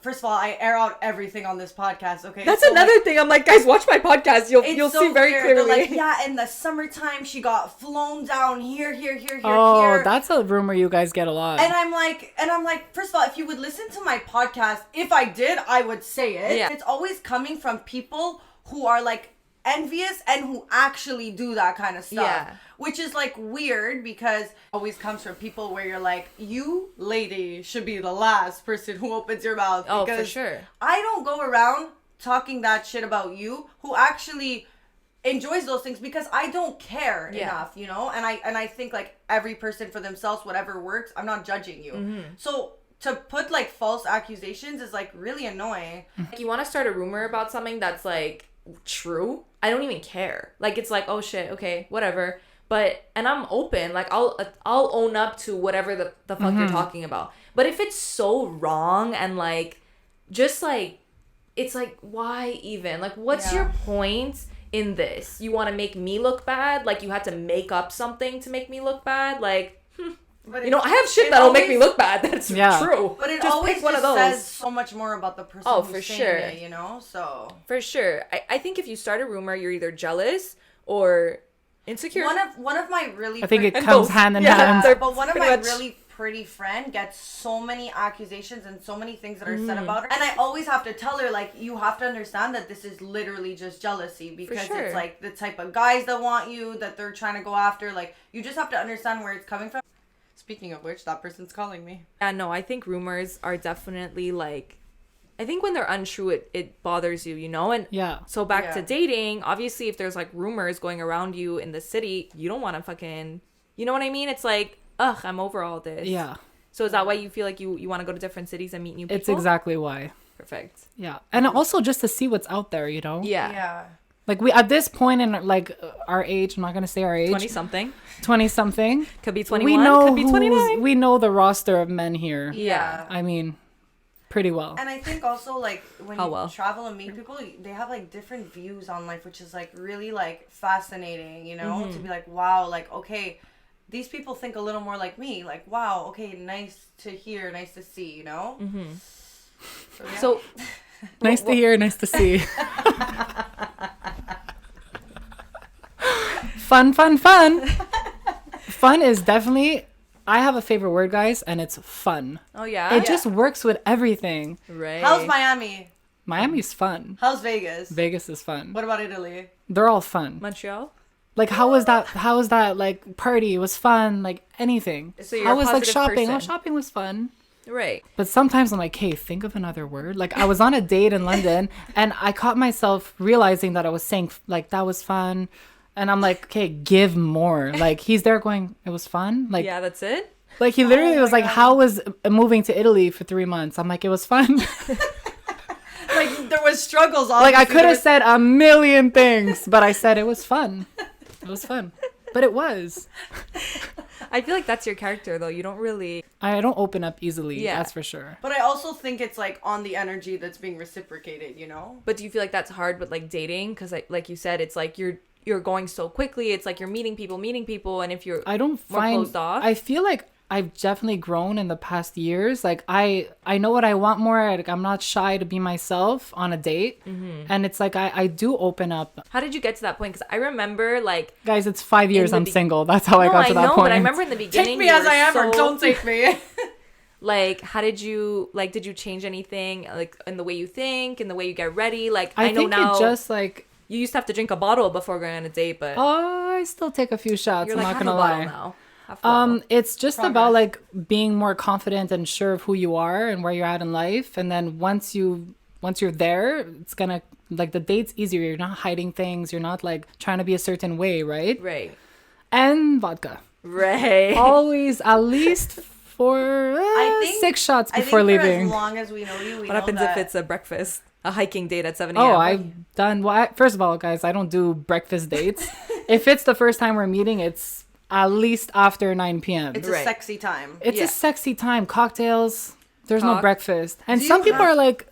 First of all, I air out everything on this podcast. Okay, that's so another thing. I'm like, guys, watch my podcast. You'll so see very weird. clearly. They're like, yeah, in the summertime, she got flown down here. Oh, that's a rumor you guys get a lot. And I'm like, first of all, if you would listen to my podcast, if I did, I would say it. Yeah. It's always coming from people who are like envious and who actually do that kind of stuff. Yeah. Which is like weird because it always comes from people where you're like, you lady should be the last person who opens your mouth. Oh, for because sure. I don't go around talking that shit about you who actually enjoys those things because I don't care enough, you know? And I think like every person for themselves, whatever works, I'm not judging you. So to put like false accusations is like really annoying. Like, you want to start a rumor about something that's like true, I don't even care. Like, it's like, oh shit, okay, whatever. But, and I'm open, like I'll own up to whatever the fuck you're talking about. But if it's so wrong and like, just like, it's like, why even? Like, what's your point in this? You want to make me look bad? Like, you had to make up something to make me look bad? Like, But you know, I have shit that'll make me look bad. That's true. But it just always pick one just of those. says so much more about the person who's for saying sure. it, you know? So For sure. I think if you start a rumor, you're either jealous or insecure. one of my really I think it pretty- comes hand in hand. but one of pretty my much- really pretty friend gets so many accusations and so many things that are said about her, and I always have to tell her, like, you have to understand that this is literally just jealousy because sure. it's like the type of guys that want you, that they're trying to go after. Like, you just have to understand where it's coming from. Speaking of which, that person's calling me. Yeah, no, I think rumors are definitely like, I think when they're untrue, it bothers you, you know? And so back to dating, obviously if there's like rumors going around you in the city, you don't want to fucking, you know what I mean? It's like, ugh, I'm over all this. Yeah. So is that why you feel like you want to go to different cities and meet new people? It's exactly why. Perfect. Yeah. And also just to see what's out there, you know? Yeah. Like, we at this point in like our age, I'm not gonna say our age, 20 something, could be 21, we know could be 29. we know the roster of men here. Yeah. I mean, pretty well. And I think also, like, when How you well? travel and meet people, they have like different views on life, which is like really like fascinating, you know? To be like, wow, like, okay, these people think a little more like me. Like, wow, okay, nice to hear, nice to see, you know? So Nice to hear, nice to see. Fun. Fun is definitely, I have a favorite word, guys, and it's fun. oh yeah. It just works with everything. right. How's Miami? Miami's fun. How's Vegas? Vegas is fun. What about Italy? They're all fun. Montreal? Like, how was that like party? It was fun, like anything. So you're how a was like positive shopping? Oh, person. shopping was fun. Right. But sometimes I'm like, hey, think of another word. Like, I was on a date in London and I caught myself realizing that I was saying like, that was fun. And I'm like, okay, give more. Like, he's there going, it was fun. Like, Yeah, that's it. like he literally was like, how was moving to Italy for 3 months? I'm like, it was fun. Like, there was struggles. Like, I obviously. could have said a million things, but I said it was fun. It was fun. But it was. I feel like that's your character though. You don't really. I don't open up easily. Yeah. That's for sure. But I also think it's like on the energy that's being reciprocated, you know? But do you feel like that's hard with like dating? Because like you said, it's like you're going so quickly. It's like you're meeting people, and if you're I don't more find closed off. I feel like I've definitely grown in the past years. Like, I know what I want more. Like, I'm not shy to be myself on a date. And it's like I do open up. How did you get to that point? Because I remember like. Guys, it's 5 years the I'm be- single. That's how I got to that know, point. but I remember in the beginning. Take me you as were I am or so- don't take me. Like, how did you did you change anything like in the way you think, in the way you get ready? Like, I know think now. it just like You used to have to drink a bottle before going on a date, but Oh, I still take a few shots. you're I'm like not half a gonna bottle lie. now. Half a bottle. It's just Progress. about like being more confident and sure of who you are and where you're at in life. And then once you're there, it's gonna like the date's easier. You're not hiding things. You're not like trying to be a certain way, right? Right. And vodka. Right. Always at least for I think 6 shots I think before for leaving. as long as we know you, we What know happens that if it's a breakfast, a hiking date at 7 a.m.? Oh, I've done. Well, first of all, guys, I don't do breakfast dates. If it's the first time we're meeting, it's at least after 9 p.m. it's Right. a sexy time. It's yeah. a sexy time. Cocktails. There's no Talk. breakfast. And Do some you people have- are like,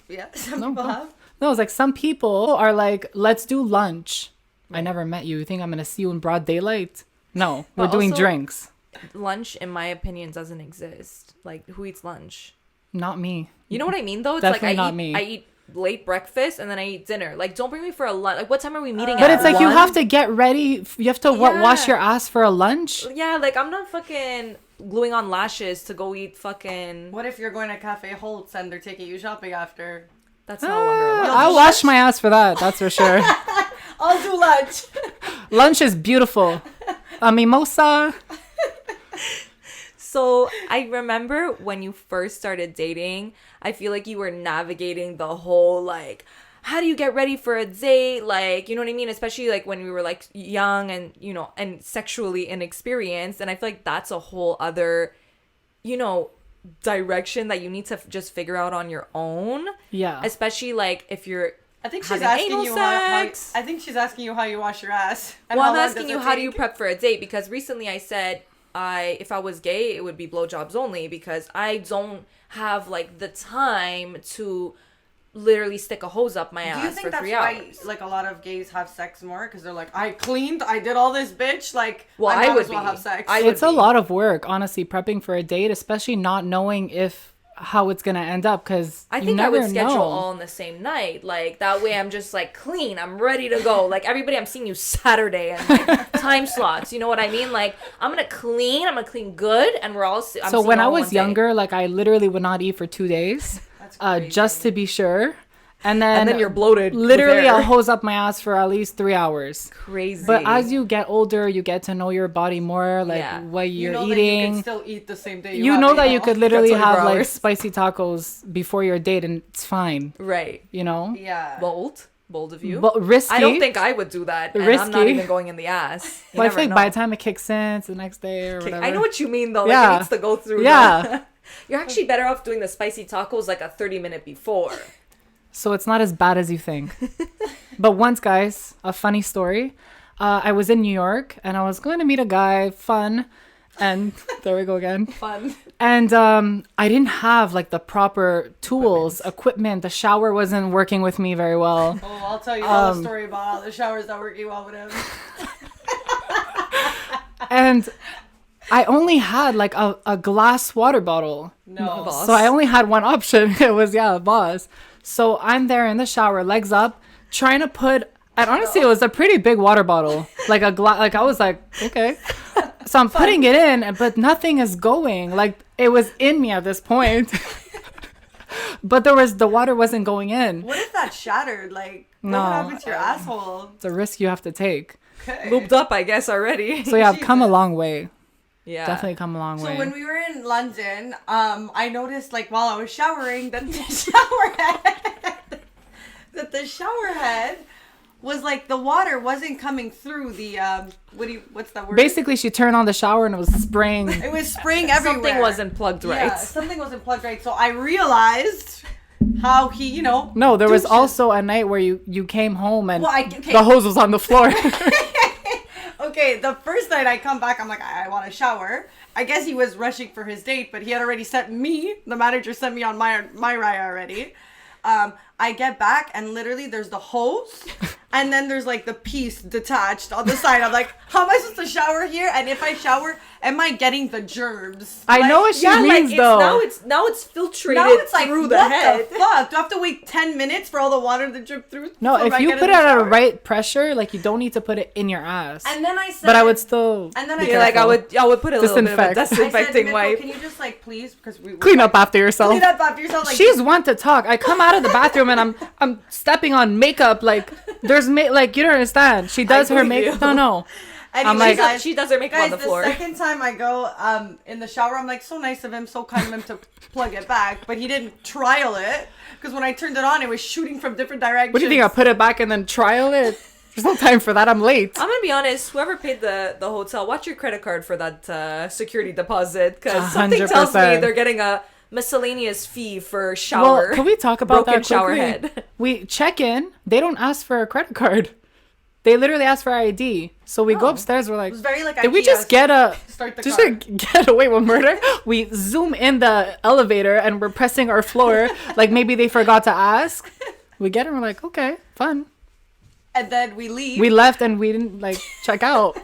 Yeah, some No, people no. have. no, it's like some people are like, let's do lunch. I never met you. You think I'm going to see you in broad daylight? No, we're But doing also- drinks. Lunch, in my opinion, doesn't exist. Like, who eats lunch? Not me. You know what I mean, though? It's Definitely like not me. I eat late breakfast and then I eat dinner. Like, don't bring me for a lunch. Like, what time are we meeting But at? it's like you 1? have to get ready. You have to wash Yeah. your ass for a lunch. Yeah, like, I'm not fucking gluing on lashes to go eat fucking... What if you're going to Cafe Holtz and they're taking you shopping after? That's no longer a lunch. I'll wash my ass for that. That's for sure. I'll do lunch. Lunch is beautiful. A mimosa. So I remember when you first started dating, I feel like you were navigating the whole like, how do you get ready for a date? Like, you know what I mean? Especially like when we were like young and, you know, and sexually inexperienced. And I feel like that's a whole other, you know, direction that you need to just figure out on your own. Yeah. Especially like if you're I think she's having asking anal you how sex. I think she's asking you how you wash your ass. And Well, how I'm long asking does you, it how do you take? prep for a date? Because recently I said if I was gay, it would be blowjobs only because I don't have like the time to literally stick a hose up my Do you ass think for that's 3 why hours. like a lot of gays have sex more? Because they're like, I cleaned, I did all this, bitch. Like, Well, I I might would as well be. have sex. I would It's a be. lot of work, honestly, prepping for a date, especially not knowing how it's gonna end up, because I you think I never would schedule know. all on the same night. Like that way I'm just like clean. I'm ready to go. Like everybody I'm seeing you Saturday and like, time slots. You know what I mean? Like I'm going to clean good and we're all I'm So seeing when I all was one day. younger, like I literally would not eat for 2 days, That's crazy. just to be sure. And then you're bloated. with Literally, air. I'll hose up my ass for at least 3 hours. Crazy. But as you get older, you get to know your body more, like Yeah. what you you're know that you eating. can still eat the same day. You have know it, that you could literally 24 have like hours. spicy tacos before your date, and it's fine. Right. You know, Yeah. Bold of you. but risky. I don't think I would do that. And I'm not Risky. even going in the ass. You But I never think know. by the time it kicks in, it's the next day or Okay, whatever. I know what you mean though. Like Yeah. it needs to go through. Yeah. You're actually better off doing the spicy tacos like a 30-minute before. So it's not as bad as you think. But once, guys, a funny story. I was in New York and I was going to meet a guy, fun. And there we go again. Fun. And I didn't have like the proper tools, equipment. The shower wasn't working with me very well. Oh, I'll tell you all the story about how the shower's not working well with him. And I only had like a glass water bottle. No. Boss. So I only had one option. It was, boss. So I'm there in the shower, legs up, trying to put, and honestly, it was a pretty big water bottle. Like a glass, like I was like, okay. So I'm putting it in, but nothing is going. Like it was in me at this point. But the water wasn't going in. What if that shattered? Like, No. what happened to your asshole? It's a risk you have to take. Okay. Looped up, I guess, already. So yeah, I've come a Jesus. long way. Yeah. Definitely come a long So way. when we were in London, I noticed like while I was showering that the shower head was like the water wasn't coming through the what's that word? Basically, she turned on the shower and it was spraying. it was spraying everywhere. Something wasn't plugged right. Yeah, something wasn't plugged right. So I realized how he, No, there was douches. also a night where you came home and Well, okay. the hose was on the floor. Okay, the first night I come back, I'm like, I want a shower. I guess he was rushing for his date, but he had already sent me. The manager sent me on my ride already. I get back and literally there's the hose, and then there's like the piece detached on the side. I'm like, how am I supposed to shower here? And if I shower, am I getting the germs? I know what she means, like, though. Now it's filtrated Now it's like, through the what head. the fuck? Do I have to wait 10 minutes for all the water to drip through? No, before if I you get put in it the at a shower? right pressure, like you don't need to put it in your ass. And then I said, But I would still and then be I You're like, careful. I would put a little bit of a Disinfect. I said, disinfecting Mirco, wipe. can you just like please, because we clean up after yourself. clean up after yourself. Like, She's one to talk. I come out of the bathroom and I'm stepping on makeup. Like there's like you don't understand. She does her believe makeup. you. No. Anyway, I'm like- guys, She does her makeup guys, on the floor. second time I go in the shower, I'm like, so nice of him, so kind of him to plug it back, but he didn't trial it because when I turned it on, it was shooting from different directions. What do you think? I put it back and then trial it? There's no time for that. I'm late. I'm gonna be honest. Whoever paid the hotel, watch your credit card for that security deposit, because something tells me 100%. they're getting a miscellaneous fee for shower. Well, can we talk about broken that shower quickly? head? We check in. They don't ask for a credit card. They literally ask for ID. So we go upstairs. We're like, It was very like did we IKEA. just get a Start the just car. to get away with murder? We zoom in the elevator and we're pressing our floor. Like maybe they forgot to ask. We get it. And we're like, okay, fun. And then we leave. We left and we didn't like check out.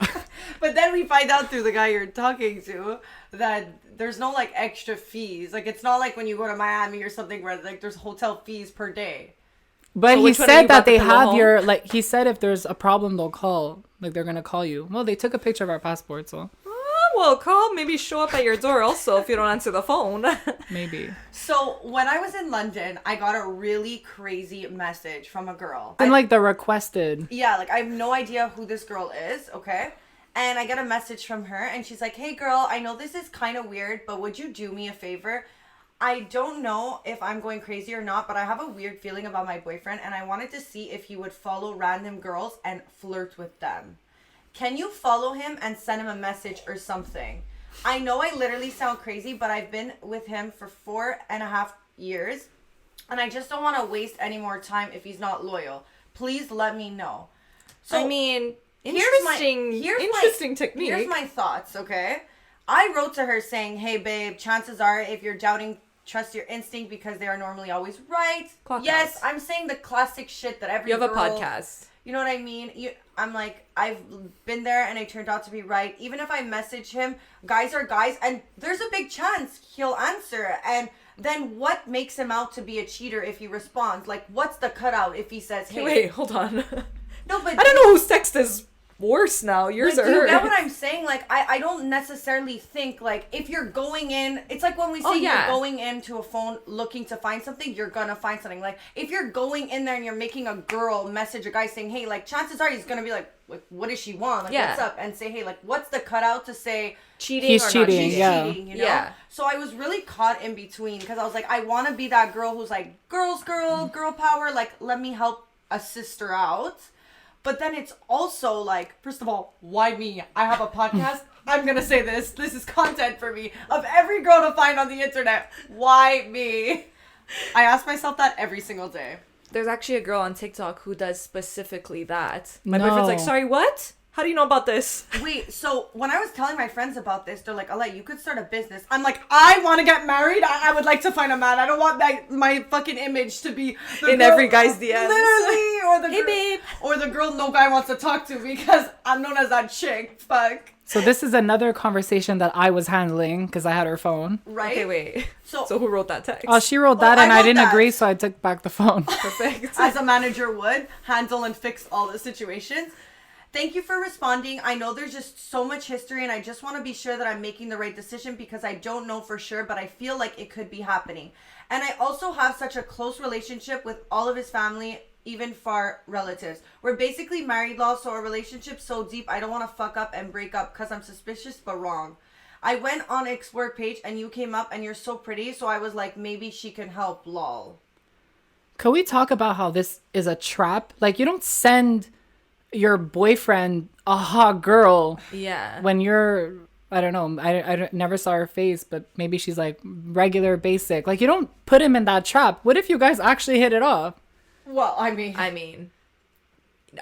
But then we find out through the guy you're talking to that there's no like extra fees. Like it's not like when you go to Miami or something where like there's hotel fees per day. But So he which one are said you that about to they pillow have home? your like. He said if there's a problem, they'll call. Like they're gonna call you. Well, they took a picture of our passport, so Well, call, maybe show up at your door also if you don't answer the phone. maybe. So when I was in London, I got a really crazy message from a girl. And like the requested. Yeah, like I have no idea who this girl is, okay? And I get a message from her and she's like, "Hey girl, I know this is kind of weird, but would you do me a favor? I don't know if I'm going crazy or not, but I have a weird feeling about my boyfriend and I wanted to see if he would follow random girls and flirt with them. Can you follow him and send him a message or something? I know I literally sound crazy, but I've been with him for 4.5 years and I just don't want to waste any more time if he's not loyal. Please let me know." So I mean, here's my technique. Here's my thoughts, okay? I wrote to her saying, "Hey babe, chances are if you're doubting, trust your instinct because they are normally always right." Clock yes, outs. I'm saying the classic shit that every You have a girl- podcast. You know what I mean? I'm like, I've been there and I turned out to be right. Even if I message him, guys are guys, and there's a big chance he'll answer. And then what makes him out to be a cheater if he responds? Like, what's the cutout if he says, "Hey, Wait, hold on. no, but I don't know whose text is worse now, yours But or do you hers. get what I'm saying? Like, I don't necessarily think, like, if you're going in, it's like when we say Oh, yeah. you're going into a phone looking to find something, you're gonna find something. Like, if you're going in there and you're making a girl message a guy saying, "Hey," like, chances are he's gonna be like, what does she want? Like, Yeah. what's up? And say, "Hey, like, what's the cutout to say cheating He's or not cheating, she's yeah. cheating, you know?" Yeah. So I was really caught in between because I was like, I want to be that girl who's like, girl power, like, let me help a sister out. But then it's also like, first of all, why me? I have a podcast. I'm going to say this. This is content for me. Of every girl to find on the internet, why me? I ask myself that every single day. There's actually a girl on TikTok who does specifically that. My No. boyfriend's like, "Sorry, what? How do you know about this?" Wait, so when I was telling my friends about this, they're like, "Alea, you could start a business." I'm like, I want to get married. I would like to find a man. I don't want my fucking image to be the In girl- every guy's DMs. Literally, or the Hey, girl, babe. or the girl no guy wants to talk to because I'm known as that chick. Fuck. So this is another conversation that I was handling because I had her phone. Right? Okay, wait. So- So who wrote that text? Oh, she wrote that I and I wrote didn't that. agree, so I took back the phone. Perfect. As a manager would, handle and fix all the situations. Thank you for responding. I know there's just so much history and I just want to be sure that I'm making the right decision because I don't know for sure, but I feel like it could be happening. And I also have such a close relationship with all of his family, even far relatives. We're basically married law, so our relationship's so deep, I don't want to fuck up and break up because I'm suspicious but wrong. I went on Explore page and you came up and you're so pretty, so I was like, maybe she can help, lol. Can we talk about how this is a trap? Like you don't send your boyfriend a hot girl Yeah. when you're I don't know. I never saw her face, but maybe she's like regular basic. Like you don't put him in that trap. What if you guys actually hit it off? Well, I mean,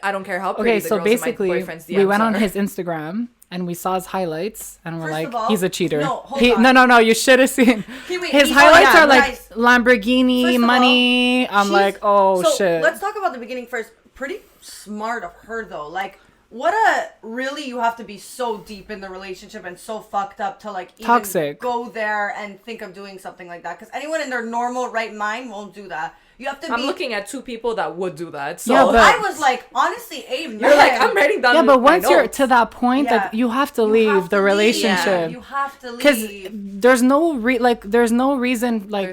I don't care how pretty Okay, the so girls in my basically boyfriend's DMs we went on are. his Instagram and we saw his highlights and we're First like, of all- he's a cheater. No, hold on. No, you should have seen. Okay, wait, His he- highlights yeah, are like guys. Lamborghini First of all, money. I'm she's- like, oh so shit. let's talk about the beginning first. Pretty smart of her though. Like, really, you have to be so deep in the relationship and so fucked up to like even Toxic. go there and think of doing something like that. Because anyone in their normal right mind won't do that. You have to be... I'm looking at two people that would do that. So Yeah, but- I was like, honestly, amen. you're like, I'm writing down. Yeah, but my once you're notes. to that point, that you have to leave the relationship. You have to Because leave. there's no reason like There's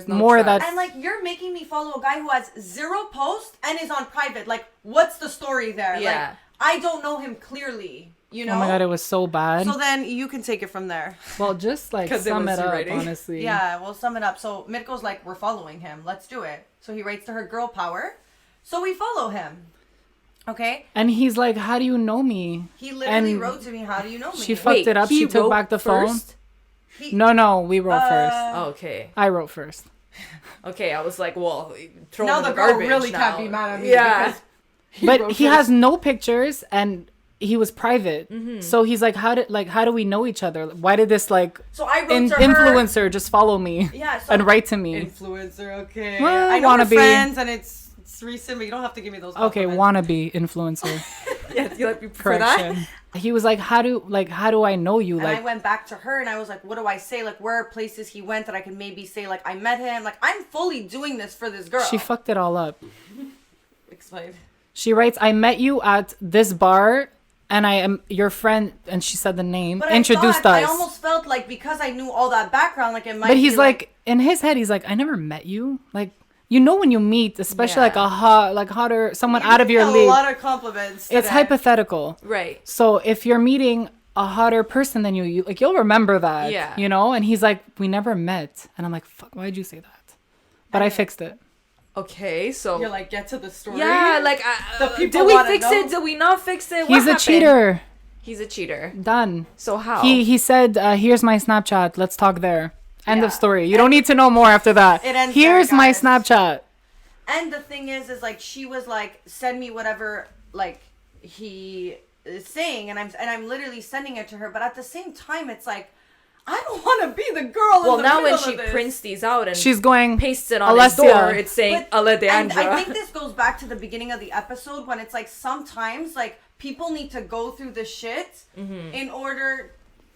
no more trust. that And like, you're making me follow a guy who has 0 posts and is on private. Like, what's the story there? Yeah. Like, I don't know him clearly. You know? oh my god, it was so bad. So then you can take it from there. Well, just like 'Cause it sum was it you up, writing. honestly. Yeah, we'll sum it up. So Mirco's like, we're following him. Let's do it. So he writes to her, girl power. So we follow him. Okay? And he's like, "How do you know me?" He literally And wrote to me, how do you know me? she fucked it up. he She took wrote back the phone. first? No, we wrote first. Okay. I wrote first. Okay, I was like, well, throw Now him in the the girl garbage really now. can't be mad at me. Yeah. because But wrote he first. has no pictures, and he was private. Mm-hmm. So he's like, how do we know each other? Why did this like So I wrote to her. influencer just follow me Yeah, so and write to me? influencer, okay. Well, I know we're wannabe. friends and it's recent, but you don't have to give me those Okay, compliments. wannabe influencer. Yeah, you like for that? Correction. He was like, how do I know you? And I Like, went back to her and I was like, what do I say? Like, where are places he went that I can maybe say, like, I met him? Like, I'm fully doing this for this girl. she fucked it all up. Explain. She writes, I met you at this bar and I am your friend. And she said the name, But introduced I us. almost felt like because I knew all that background, like it might But he's be like, in his head, he's like, I never met you. Like, you know, when you meet, especially like Yeah. hotter, someone out of your a league, lot of compliments. it's today. hypothetical. Right. So if you're meeting a hotter person than you like, you'll remember that. Yeah. You know? And he's like, we never met. And I'm like, fuck, why'd you say that? But I fixed it. Okay, so You're like, get to the story. yeah, like The people did we wanna fix know. it? Did we not fix it? What He's a happened? cheater. He's a cheater. Done. So how? He said, here's my Snapchat. Let's talk there. End Yeah. of story. You don't need to know more after that. It ends Here's there, my guys. Snapchat. And the thing is like she was like, send me whatever like he is saying, and I'm literally sending it to her. But at the same time, it's like, I don't want to be the girl. well, in the now when middle she of this. prints these out and She's going, pastes it on his Alessia. door, it's saying Ale And Deandra. I think this goes back to the beginning of the episode when it's like sometimes like people need to go through the shit in order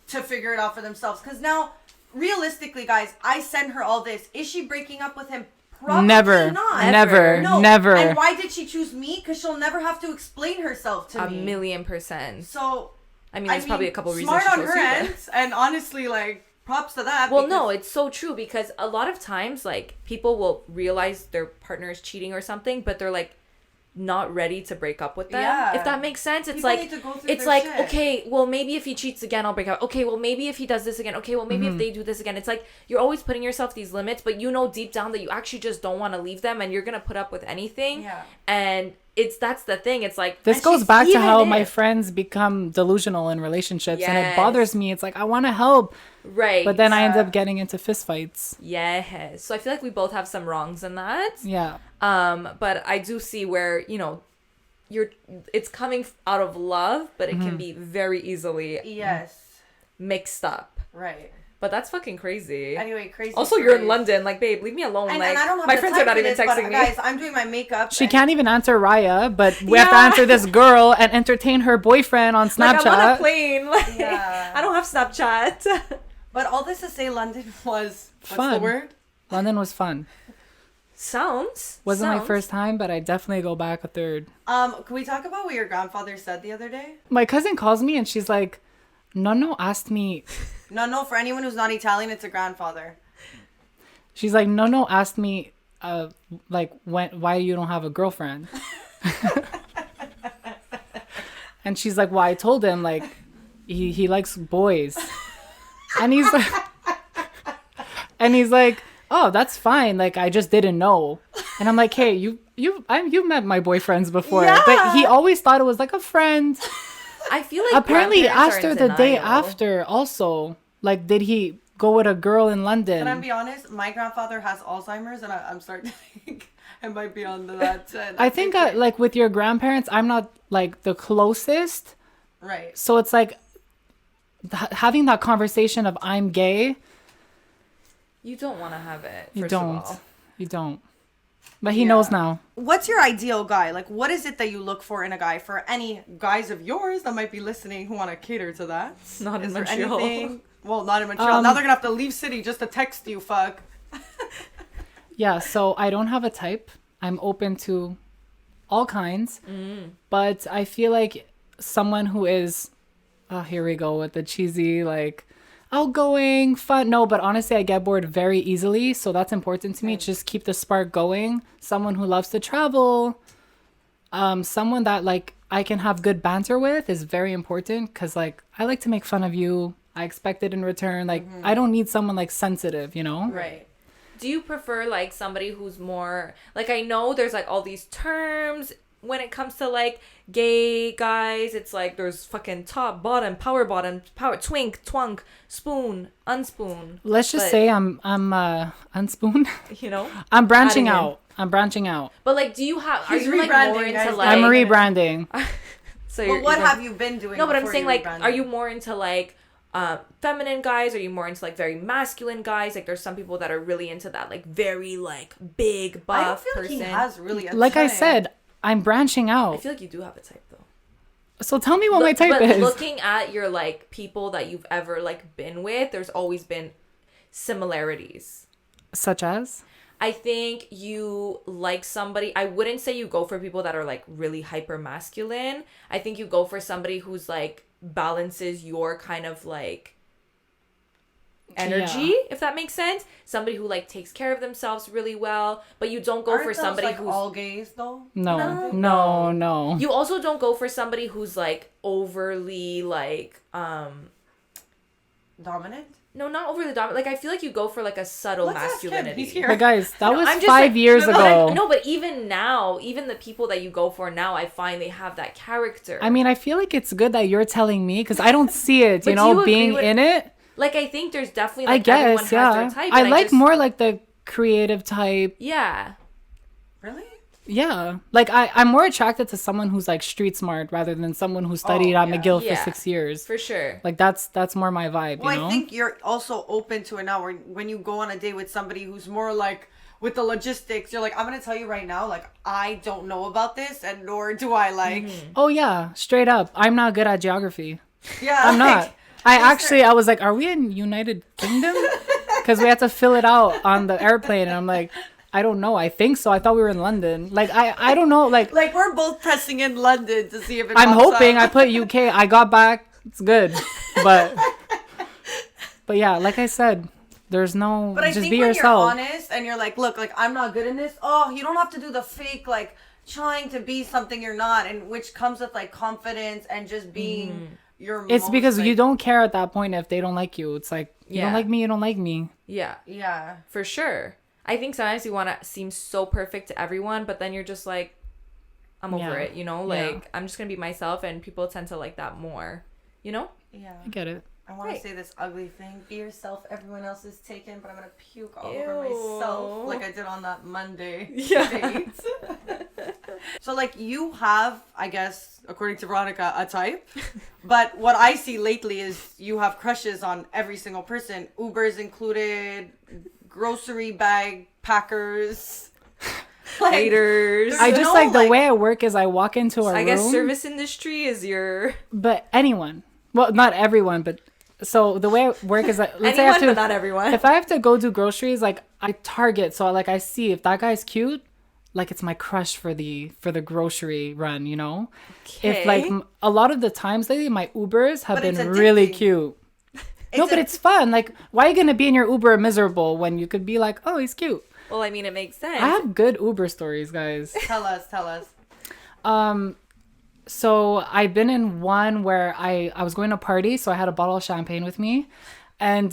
to figure it out for themselves. Because now, realistically, guys, I send her all this. Is she breaking up with him? Probably Never. not. Never. No. Never. And why did she choose me? Because she'll never have to explain herself to me. 1,000,000%. So, I mean, there's probably a couple reasons. smart she on chose her you, but- end, and honestly, like, props to that. Well, because- no, it's so true because a lot of times, like, people will realize their partner is cheating or something, but they're like not ready to break up with them. Yeah. If that makes sense, it's People like need to go through it's their like shit. okay, well maybe if he cheats again, I'll break up. Okay, well maybe if he does this again. Okay, well maybe if they do this again. It's like you're always putting yourself these limits, but you know deep down that you actually just don't want to leave them, and you're gonna put up with anything. Yeah. And that's the thing. It's like This and goes she's- back to even how my if- friends become delusional in relationships, and it Yes. bothers me. It's like, I want to help, right, but then I end Yeah. up getting into fistfights. yes. So I feel like we both have some wrongs in that. Yeah. But I do see where, you know, it's coming out of love, but it can be very easily Yes. mixed up. Right. But that's fucking crazy. Anyway, crazy. Also, you're in stories. London. Like, babe, leave me alone. And, like, and I don't have my the friends time are not for even this, texting but, me. Guys, I'm doing my makeup. She and- can't even answer Raya, but we have to Yeah. answer this girl and entertain her boyfriend on Like, I'm on a Snapchat. plane. Like, Yeah. I don't have Snapchat. But all this to say, London was what's Fun. the word? London was fun. Wasn't My first time, but I definitely go back a third. Can we talk about what your grandfather said the other day? My cousin calls me and she's like, Nonno asked me, No. For anyone who's not Italian, it's a grandfather. she's like, Nonno asked me, like, why you don't have a girlfriend? And she's like, well, I told him, like, he likes boys. And he's like, oh, that's fine. Like, I just didn't know. And I'm like, hey, you met my boyfriends before, Yeah. but he always thought it was like a friend. I feel like Apparently, grandparents asked are her in the day denial. after. Also, like, did he go with a girl in London? Can I be honest? My grandfather has Alzheimer's, and I'm starting to think I might be on that. I think like with your grandparents, I'm not like the closest. right. So it's like having that conversation of I'm gay. You don't want to have it. You first don't. Of all. You don't. But he knows now. What's your ideal guy? Like, what is it that you look for in a guy? For any guys of yours that might be listening who want to cater to that. Not in is there Montreal. anything? Well, not in Montreal. Now they're going to have to leave city just to text you, fuck. Yeah, so I don't have a type. I'm open to all kinds. But I feel like someone who is, oh, here we go with the cheesy, like, outgoing, fun. No, but honestly, I get bored very easily. So that's important to me. Just keep the spark going. Someone who loves to travel. Someone that, like, I can have good banter with is very important. Because, like, I like to make fun of you. I expect it in return. Like, I don't need someone, like, sensitive, you know? Right. Do you prefer like somebody who's more like, I know there's like all these terms when it comes to like gay guys. It's like there's fucking top, bottom, power, twink, twunk, spoon, unspoon. Let's just say I'm unspoon. You know, I'm branching Adding in. out. I'm branching out. But like, do you have? Are He's you like more rebranding, into guys. like? I'm rebranding. So But what have you been doing? No, but I'm before saying you like, rebranded? are you more into like feminine guys? Are you more into like very masculine guys? Like, there's some people that are really into that, like very like big buff I don't feel person. like he has really a Like I type. said, I'm branching I out. feel like you do have a type though. So tell me what my type but is. looking at your like people that you've ever like been with, there's always been similarities. Such as? I think you like somebody. I wouldn't say you go for people that are like really hyper masculine. I think you go for somebody who's like balances your kind of like energy, if that makes sense. Somebody who like takes care of themselves really well, but you don't go Aren't for those, somebody like, who's all gays though. No. You also don't go for somebody who's like overly like Dominant. no, not overly dominant. Like, I feel like you go for like a subtle Let's ask him. masculinity. He's here. But guys, that was I'm just 5 like- years ago. No, but even now, even the people that you go for now, I find they have that character. I mean, I feel like it's good that you're telling me because I don't see it, But you do you know, agree being with- in it. like, I think there's definitely I like everyone guess, has yeah. their type. I and like just- more like the creative type. Yeah. Really? Yeah. Like I'm more attracted to someone who's like street smart rather than someone who studied at yeah. McGill Yeah. for 6 years. For sure. Like that's more my vibe, Well, you know? I think you're also open to it now. When you go on a date with somebody who's more like with the logistics, you're like, I'm gonna tell you right now, like I don't know about this, and nor do I like. Oh yeah, straight up. I'm not good at geography. Yeah, I'm like, not. I was like, are we in United Kingdom? Because we had to fill it out on the airplane, and I'm like, I don't know. I think so. I thought we were in London. Like I don't know. Like Like we're both pressing in London to see if it. I'm pops hoping up. I put UK. I got back. It's good, but yeah, like I said, there's no. But I just think be when yourself. you're honest and you're like, look, like I'm not good in this. Oh, you don't have to do the fake like trying to be something you're not, and which comes with like confidence and just being your. It's most, because like, you don't care at that point if they don't like you. It's like you Yeah. don't like me. You don't like me. Yeah. Yeah. For sure. I think sometimes you want to seem so perfect to everyone, but then you're just like, I'm over Yeah. it, you know? Yeah. Like, I'm just going to be myself, and people tend to like that more, you know? Yeah. I get it. I want Right. to say this ugly thing. Be yourself. Everyone else is taken, but I'm gonna puke all over myself, Ew. like I did on that Monday Yeah. date. So, like, you have, I guess, according to Veronica, a type. But what I see lately is you have crushes on every single person. Ubers included, grocery bag packers. Like, Haters. there's I just no, like the way I work is I walk into a I room. guess service industry is your... But anyone. Well, not everyone, but so the way I work is like let's say I have Anyone, to, but not everyone. if I have to go do groceries, like I target. So like I see if that guy's cute, like it's my crush for the grocery run, you know? If like Okay. a lot of the times lately my Ubers have But it's been really addicting. cute. No, but it's fun. Like why are you going to be in your Uber miserable when you could be like, "Oh, he's cute." Well, I mean, it makes sense. I have good Uber stories, guys. Tell us. So I've been in one where I was going to a party, so I had a bottle of champagne with me, and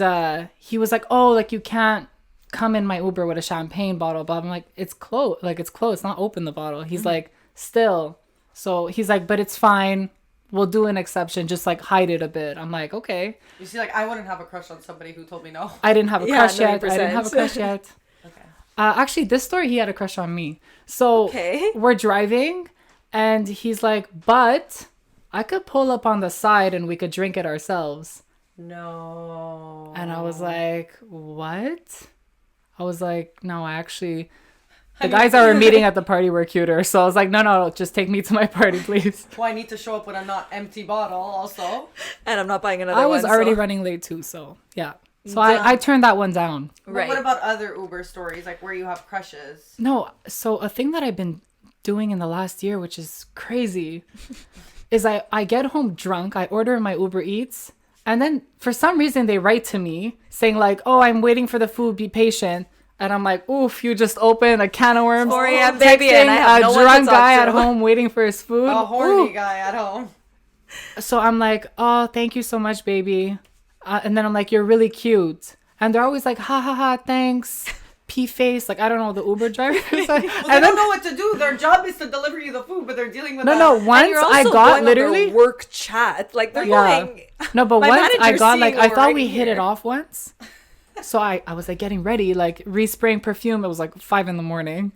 he was like, "Oh, like you can't come in my Uber with a champagne bottle." But I'm like, "It's closed. Like it's closed. It's not open. The bottle." He's like, "Still." So he's like, "But it's fine. We'll do an exception. Just like hide it a bit." I'm like, "Okay." You see, like, I wouldn't have a crush on somebody who told me no. I didn't have a Yeah, crush yet. I 100%. didn't have a crush yet. Okay. Actually, this story he had a crush on me. So Okay. we're driving, and he's like, "But I could pull up on the side and we could drink it ourselves." No. And I was like, "What?" I was like, "No, I actually The guys that were meeting at the party were cuter. So I was like, no, just take me to my party, please. Well, I need to show up with a not empty bottle also. And I'm not buying another one. I was already so. running late too, so yeah. So I turned that one down. Right. What about other Uber stories, like where you have crushes? No, so a thing that I've been doing in the last year, which is crazy, is I get home drunk, I order my Uber Eats, and then for some reason they write to me saying like, oh, I'm waiting for the food, be patient. And I'm like, oof, you just opened a can of worms. 4 a.m. baby, and I have no one to drunk talk guy to. at home waiting for his food. A horny Ooh. guy at home. So I'm like, oh, thank you so much, baby. And then I'm like, you're really cute. And they're always like, ha ha ha, thanks. Pea face. Like, I don't know, the Uber drivers. Well, they don't know what to do. Their job is to deliver you the food, but they're dealing with No, once I got literally work chat. Like they're going. No, but My once I manager's got like, seeing I thought already we hit here. it off once. So I was like getting ready, like respraying perfume. It was like 5 a.m.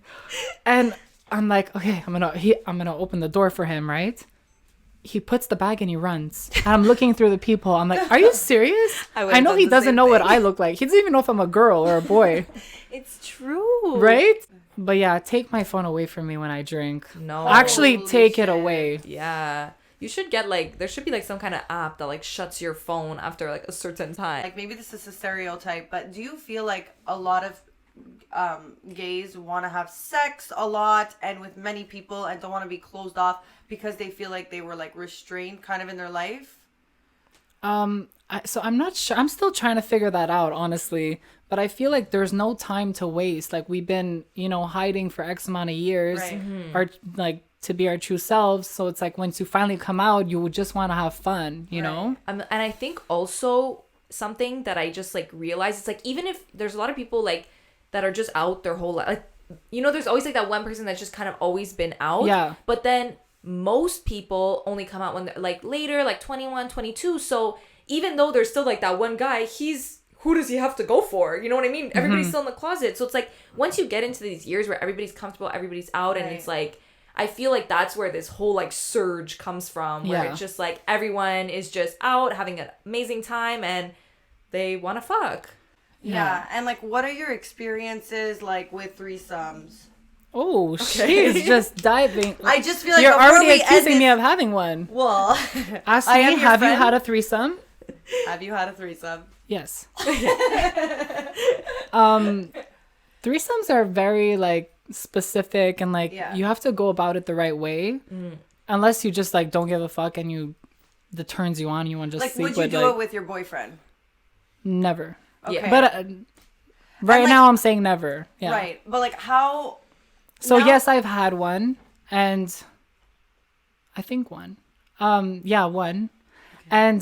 And I'm like, okay, I'm gonna open the door for him, right? He puts the bag and he runs. And I'm looking through the people. I'm like, are you serious? I know he doesn't know what I look like. He doesn't even know if I'm a girl or a boy. It's true. Right? But yeah, take my phone away from me when I drink. No. Actually, Holy take shit. it away. Yeah. You should get like, there should be like some kind of app that like shuts your phone after like a certain time. Like, maybe this is a stereotype, but do you feel like a lot of gays want to have sex a lot and with many people and don't want to be closed off because they feel like they were like restrained kind of in their life? So I'm not sure. I'm still trying to figure that out, honestly. But I feel like there's no time to waste. Like, we've been, hiding for X amount of years, Right. or like to be our true selves. So it's like once you finally come out, you would just want to have fun, you know? And I think also something that I just like realized, it's like, even if there's a lot of people like that are just out their whole life, like, there's always like that one person that's just kind of always been out. Yeah. But then most people only come out when they're like later, like 21, 22. So even though there's still like that one guy, who does he have to go for? You know what I mean? Everybody's still in the closet. So it's like, once you get into these years where everybody's comfortable, everybody's out, and it's like, I feel like that's where this whole like surge comes from, where it's just like everyone is just out having an amazing time and they want to fuck. Yeah. And like, what are your experiences like with threesomes? Oh, she's just diving. I just feel like you're before already we end accusing me this- of having one. Well, Ask I me, am your have you friend. had a threesome? Have you had a threesome? Yes. Threesomes are very like specific and like you have to go about it the right way. Unless you just like don't give a fuck and the turns you on, you want to just Like, sleep would you with. do Like, it with your boyfriend? never. Okay. But right now I'm saying never. Yeah. Right. But like, how? So now- yes, I've had one, and I think one. One. And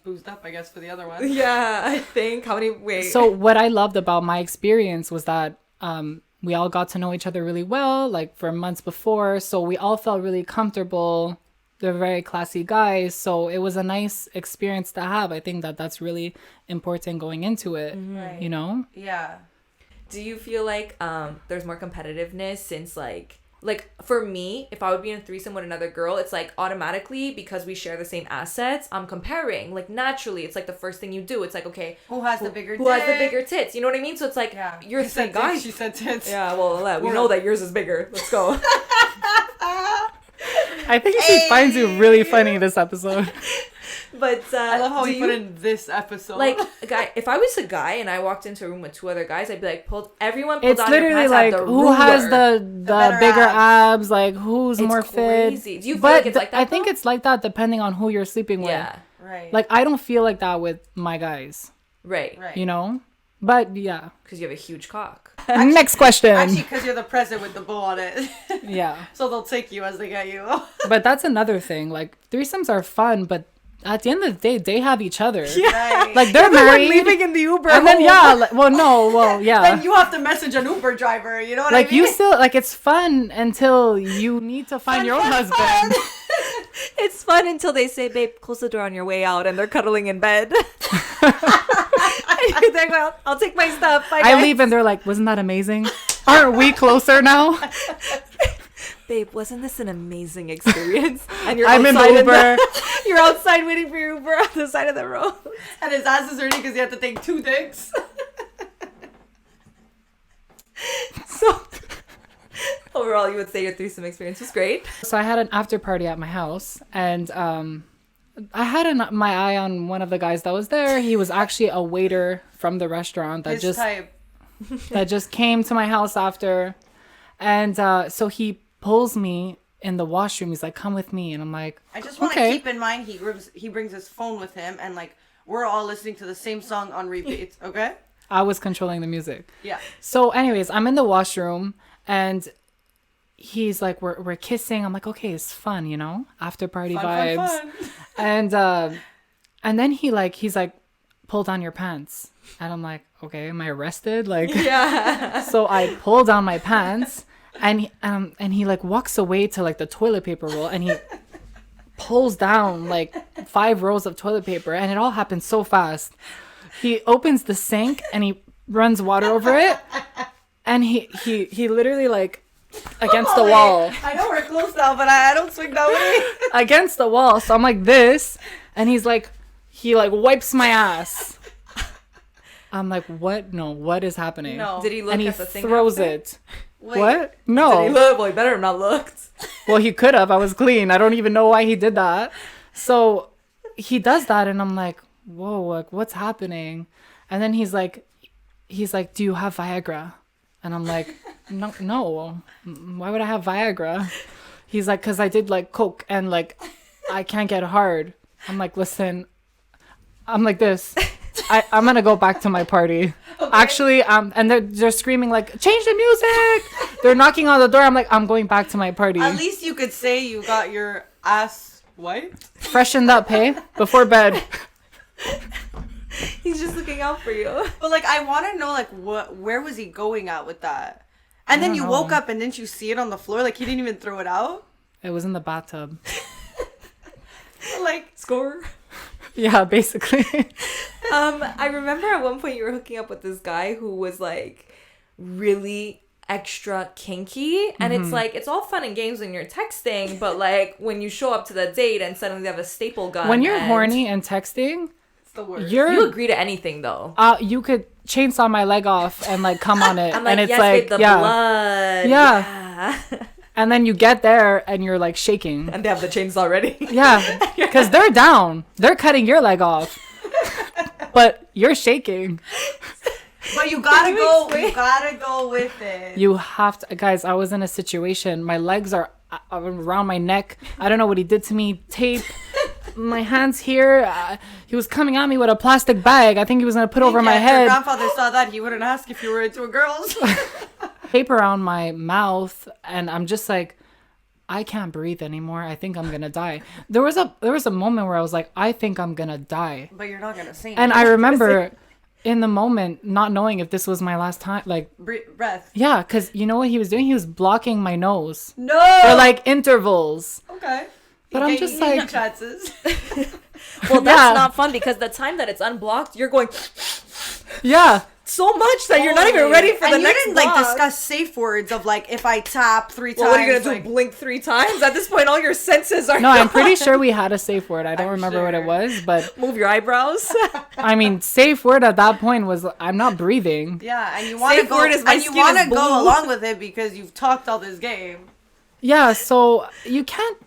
Boozed up, I guess, for the other one. Yeah, I think. How many? Wait. so what I loved about my experience was that we all got to know each other really well, like for months before. So we all felt really comfortable. They're very classy guys. So it was a nice experience to have. I think that's really important going into it, Right. you know? Yeah. Do you feel like there's more competitiveness since like for me, if I would be in a threesome with another girl, it's like automatically, because we share the same assets, I'm comparing. Like naturally, it's like the first thing you do. It's like, okay, Who has the bigger? who has the dick? bigure tits? You know what I mean? So it's like you're He three said guys. tits, she said tits. Yeah, well, we know that yours is bigger. Let's go. I think she finds you really funny this episode. But I love how do we put in this episode. like a guy. If I was a guy and I walked into a room with two other guys, I'd be like, everyone pull It's down your literally pants, like have the who has ruler. the better bigger abs. abs, like who's It's more crazy. fit. Do you feel but like it's like that, I think though? it's like that depending on who you're sleeping with. Yeah. right. Like I don't feel like that with my guys, Right. right. you know? But yeah. Because you have a huge cock. Next question. Actually, because you're the present with the bow on it, Yeah. so they'll take you as they get you. But that's another thing. Like threesomes are fun, but at the end of the day, they have each other. Right. Like they're married. in the Uber. And then yeah. Then you have to message an Uber driver. You know what I Like mean? you still like it's fun until you need to find your own husband. It's fun until they say, babe, close the door on your way out, and they're cuddling in bed. And you're like, well, I'll take my stuff. Bye, I guys. leave and they're like, wasn't that amazing? Aren't we closer now? Babe, wasn't this an amazing experience? And I'm in the outside Uber. you're outside waiting for your Uber on the side of the road. And his ass is hurting because he had to take 2 dicks. So Overall, you would say your threesome experience was great. So I had an after party at my house, and I had my eye on one of the guys that was there. He was actually a waiter from the restaurant that just came to my house after, and so he pulls me in the washroom. He's like, "Come with me," and I'm like, I just want to keep in mind he brings his phone with him, and like we're all listening to the same song on repeat. Okay. I was controlling the music. Yeah. So, anyways, I'm in the washroom, and he's like, we're kissing. I'm like, okay, it's fun, you know, after party vibes. Fun. And then he's like, pull down your pants, and I'm like, okay, am I arrested? Like, Yeah. So I pull down my pants, and he like walks away to like the toilet paper roll, and he pulls down like 5 rows of toilet paper, and it all happens so fast. He opens the sink and he runs water over it, and he literally like against the wall. I know we're close now, but I don't swing that way. Against the wall. So I'm like this, and he wipes my ass. I'm like, what? No, what is happening? No. Did he look And he at the thing? throws after? it. Wait. What? Did he No. look? Well, he better have not looked. Well, he could have. I was clean. I don't even know why he did that. So he does that, and I'm like, whoa, like what's happening? And then he's like, do you have Viagra? And I'm like, no. Why would I have Viagra? He's like, because I did like coke, and like I can't get hard. I'm like, listen, I'm like this. I'm gonna go back to my party. Okay. Actually, and they're screaming like, change the music. They're knocking on the door. I'm like, I'm going back to my party. At least you could say you got your ass wiped. Freshened up, hey? Before bed. He's just looking out for you. But like, I want to know like where was he going at with that? And then you woke up and didn't you see it on the floor? Like he didn't even throw it out. It was in the bathtub. Like Score. Yeah, basically. I remember at one point you were hooking up with this guy who was like really extra kinky, and it's like it's all fun and games when you're texting, but like when you show up to the date and suddenly they have a staple gun. When you're horny and texting, it's the worst. You agree to anything though. You could chainsaw my leg off and like come on it, I'm like, and it's yes, like babe, the yeah, blood. yeah. And then you get there and you're like shaking. And they have the chainsaw ready. Yeah, because they're down. They're cutting your leg off, but you're shaking. But you gotta go. You gotta go with it. You have to, guys. I was in a situation. My legs are around my neck. I don't know what he did to me. Tape. My hands here. He was coming at me with a plastic bag. I think he was gonna put over my If your head. grandfather saw that, he wouldn't ask if you were into a girls. Tape around my mouth, and I'm just like, I can't breathe anymore. I think I'm gonna die. There was a moment where I was like, I think I'm gonna die. But you're not gonna sing. And I remember in the moment not knowing if this was my last time, like breath. yeah, because you know what he was doing? He was blocking my nose No. for like intervals. Okay. But I'm just like, chances. Well, that's Yeah. not fun because the time that it's unblocked, you're going yeah. so much that you're not even ready for the and next you didn't block. like discuss safe words of like if I tap 3 times. Well, what are you gonna do? like, Blink 3 times? At this point, all your senses are. No, I'm pretty sure we had a safe word. I don't I'm remember what it sure. was, but Move your eyebrows. I mean, safe word at that point was I'm not breathing. Yeah, and you want to Safe go. word is my And you skin want is to blue. go along with it because you've talked all this game. Yeah, so you can't.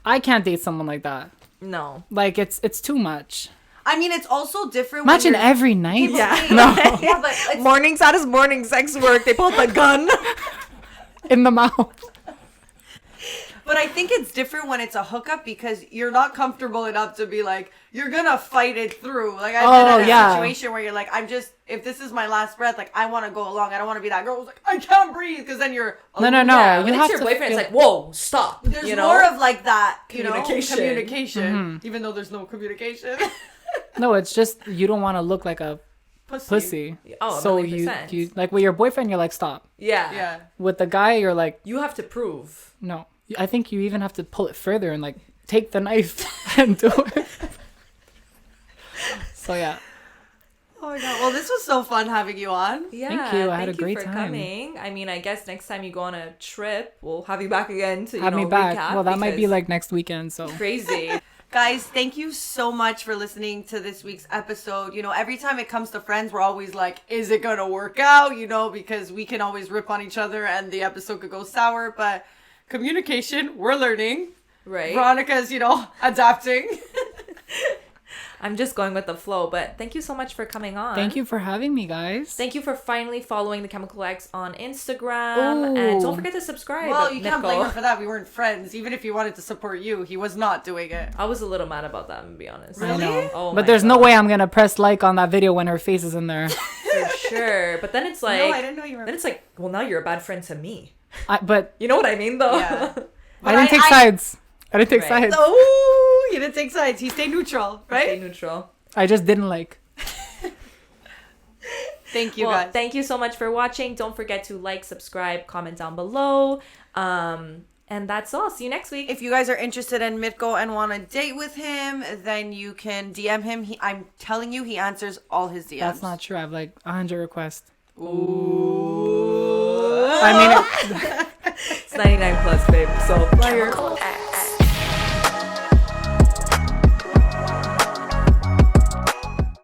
I can't date someone like that. No. Like it's too much. I mean, it's also different. Imagine when you're, every night. Yeah. No. Yeah, but it's, Mornings, how does morning sex work? They pull out the gun. In the mouth. but I think it's different when it's a hookup because you're not comfortable enough to be like you're gonna fight it through. Like I've been in a situation where you're like, I'm just if this is my last breath, like I want to go along. I don't want to be that girl who's like I can't breathe because then you're No. Yeah, You when have it's your to boyfriend, feel- it's like, whoa, stop. There's you know? more of like that, Communication. communication, even though there's no communication. No, it's just you don't want to look like a pussy. Oh, so 1,000,000%. you like with your boyfriend, you're like stop. Yeah. Yeah. With the guy, you're like You have to prove. no. I think you even have to pull it further and like take the knife and do it. So yeah. Oh my god. Well, this was so fun having you on. Yeah. Thank you. I had a thank you great for time. coming. I mean, I guess next time you go on a trip, we'll have you back again to Have me back. recap Well, that might be because like next weekend. So crazy. Guys, thank you so much for listening to this week's episode. You know, every time it comes to friends, we're always like, is it going to work out? You know, because we can always rip on each other and the episode could go sour. But communication, we're learning. Right. Veronica's, adapting. I'm just going with the flow, but thank you so much for coming on. Thank you for having me, guys. Thank you for finally following The Chemical X on Instagram. Ooh. And don't forget to subscribe. Well, you can't Mirco. blame her for that. We weren't friends. Even if he wanted to support you, he was not doing it. I was a little mad about that, to be honest. I know. Oh, but there's no way I'm going to press like on that video when her face is in there. For sure. But then it's like... No, I didn't know you were... Then it's like, well, now you're a bad friend to me. But You know what I mean, though? Yeah. I didn't take sides. I didn't take Right. sides. Oh, he didn't take sides. He stayed neutral, right? Stay neutral. I just didn't like. Thank you, Well, guys. thank you so much for watching. Don't forget to like, subscribe, comment down below. And that's all. See you next week. If you guys are interested in Mirco and want to date with him, then you can DM him. I'm telling you, he answers all his DMs. That's not true. I have like 100 requests. Ooh. I mean, It's 99 plus, babe. So, Chemical X.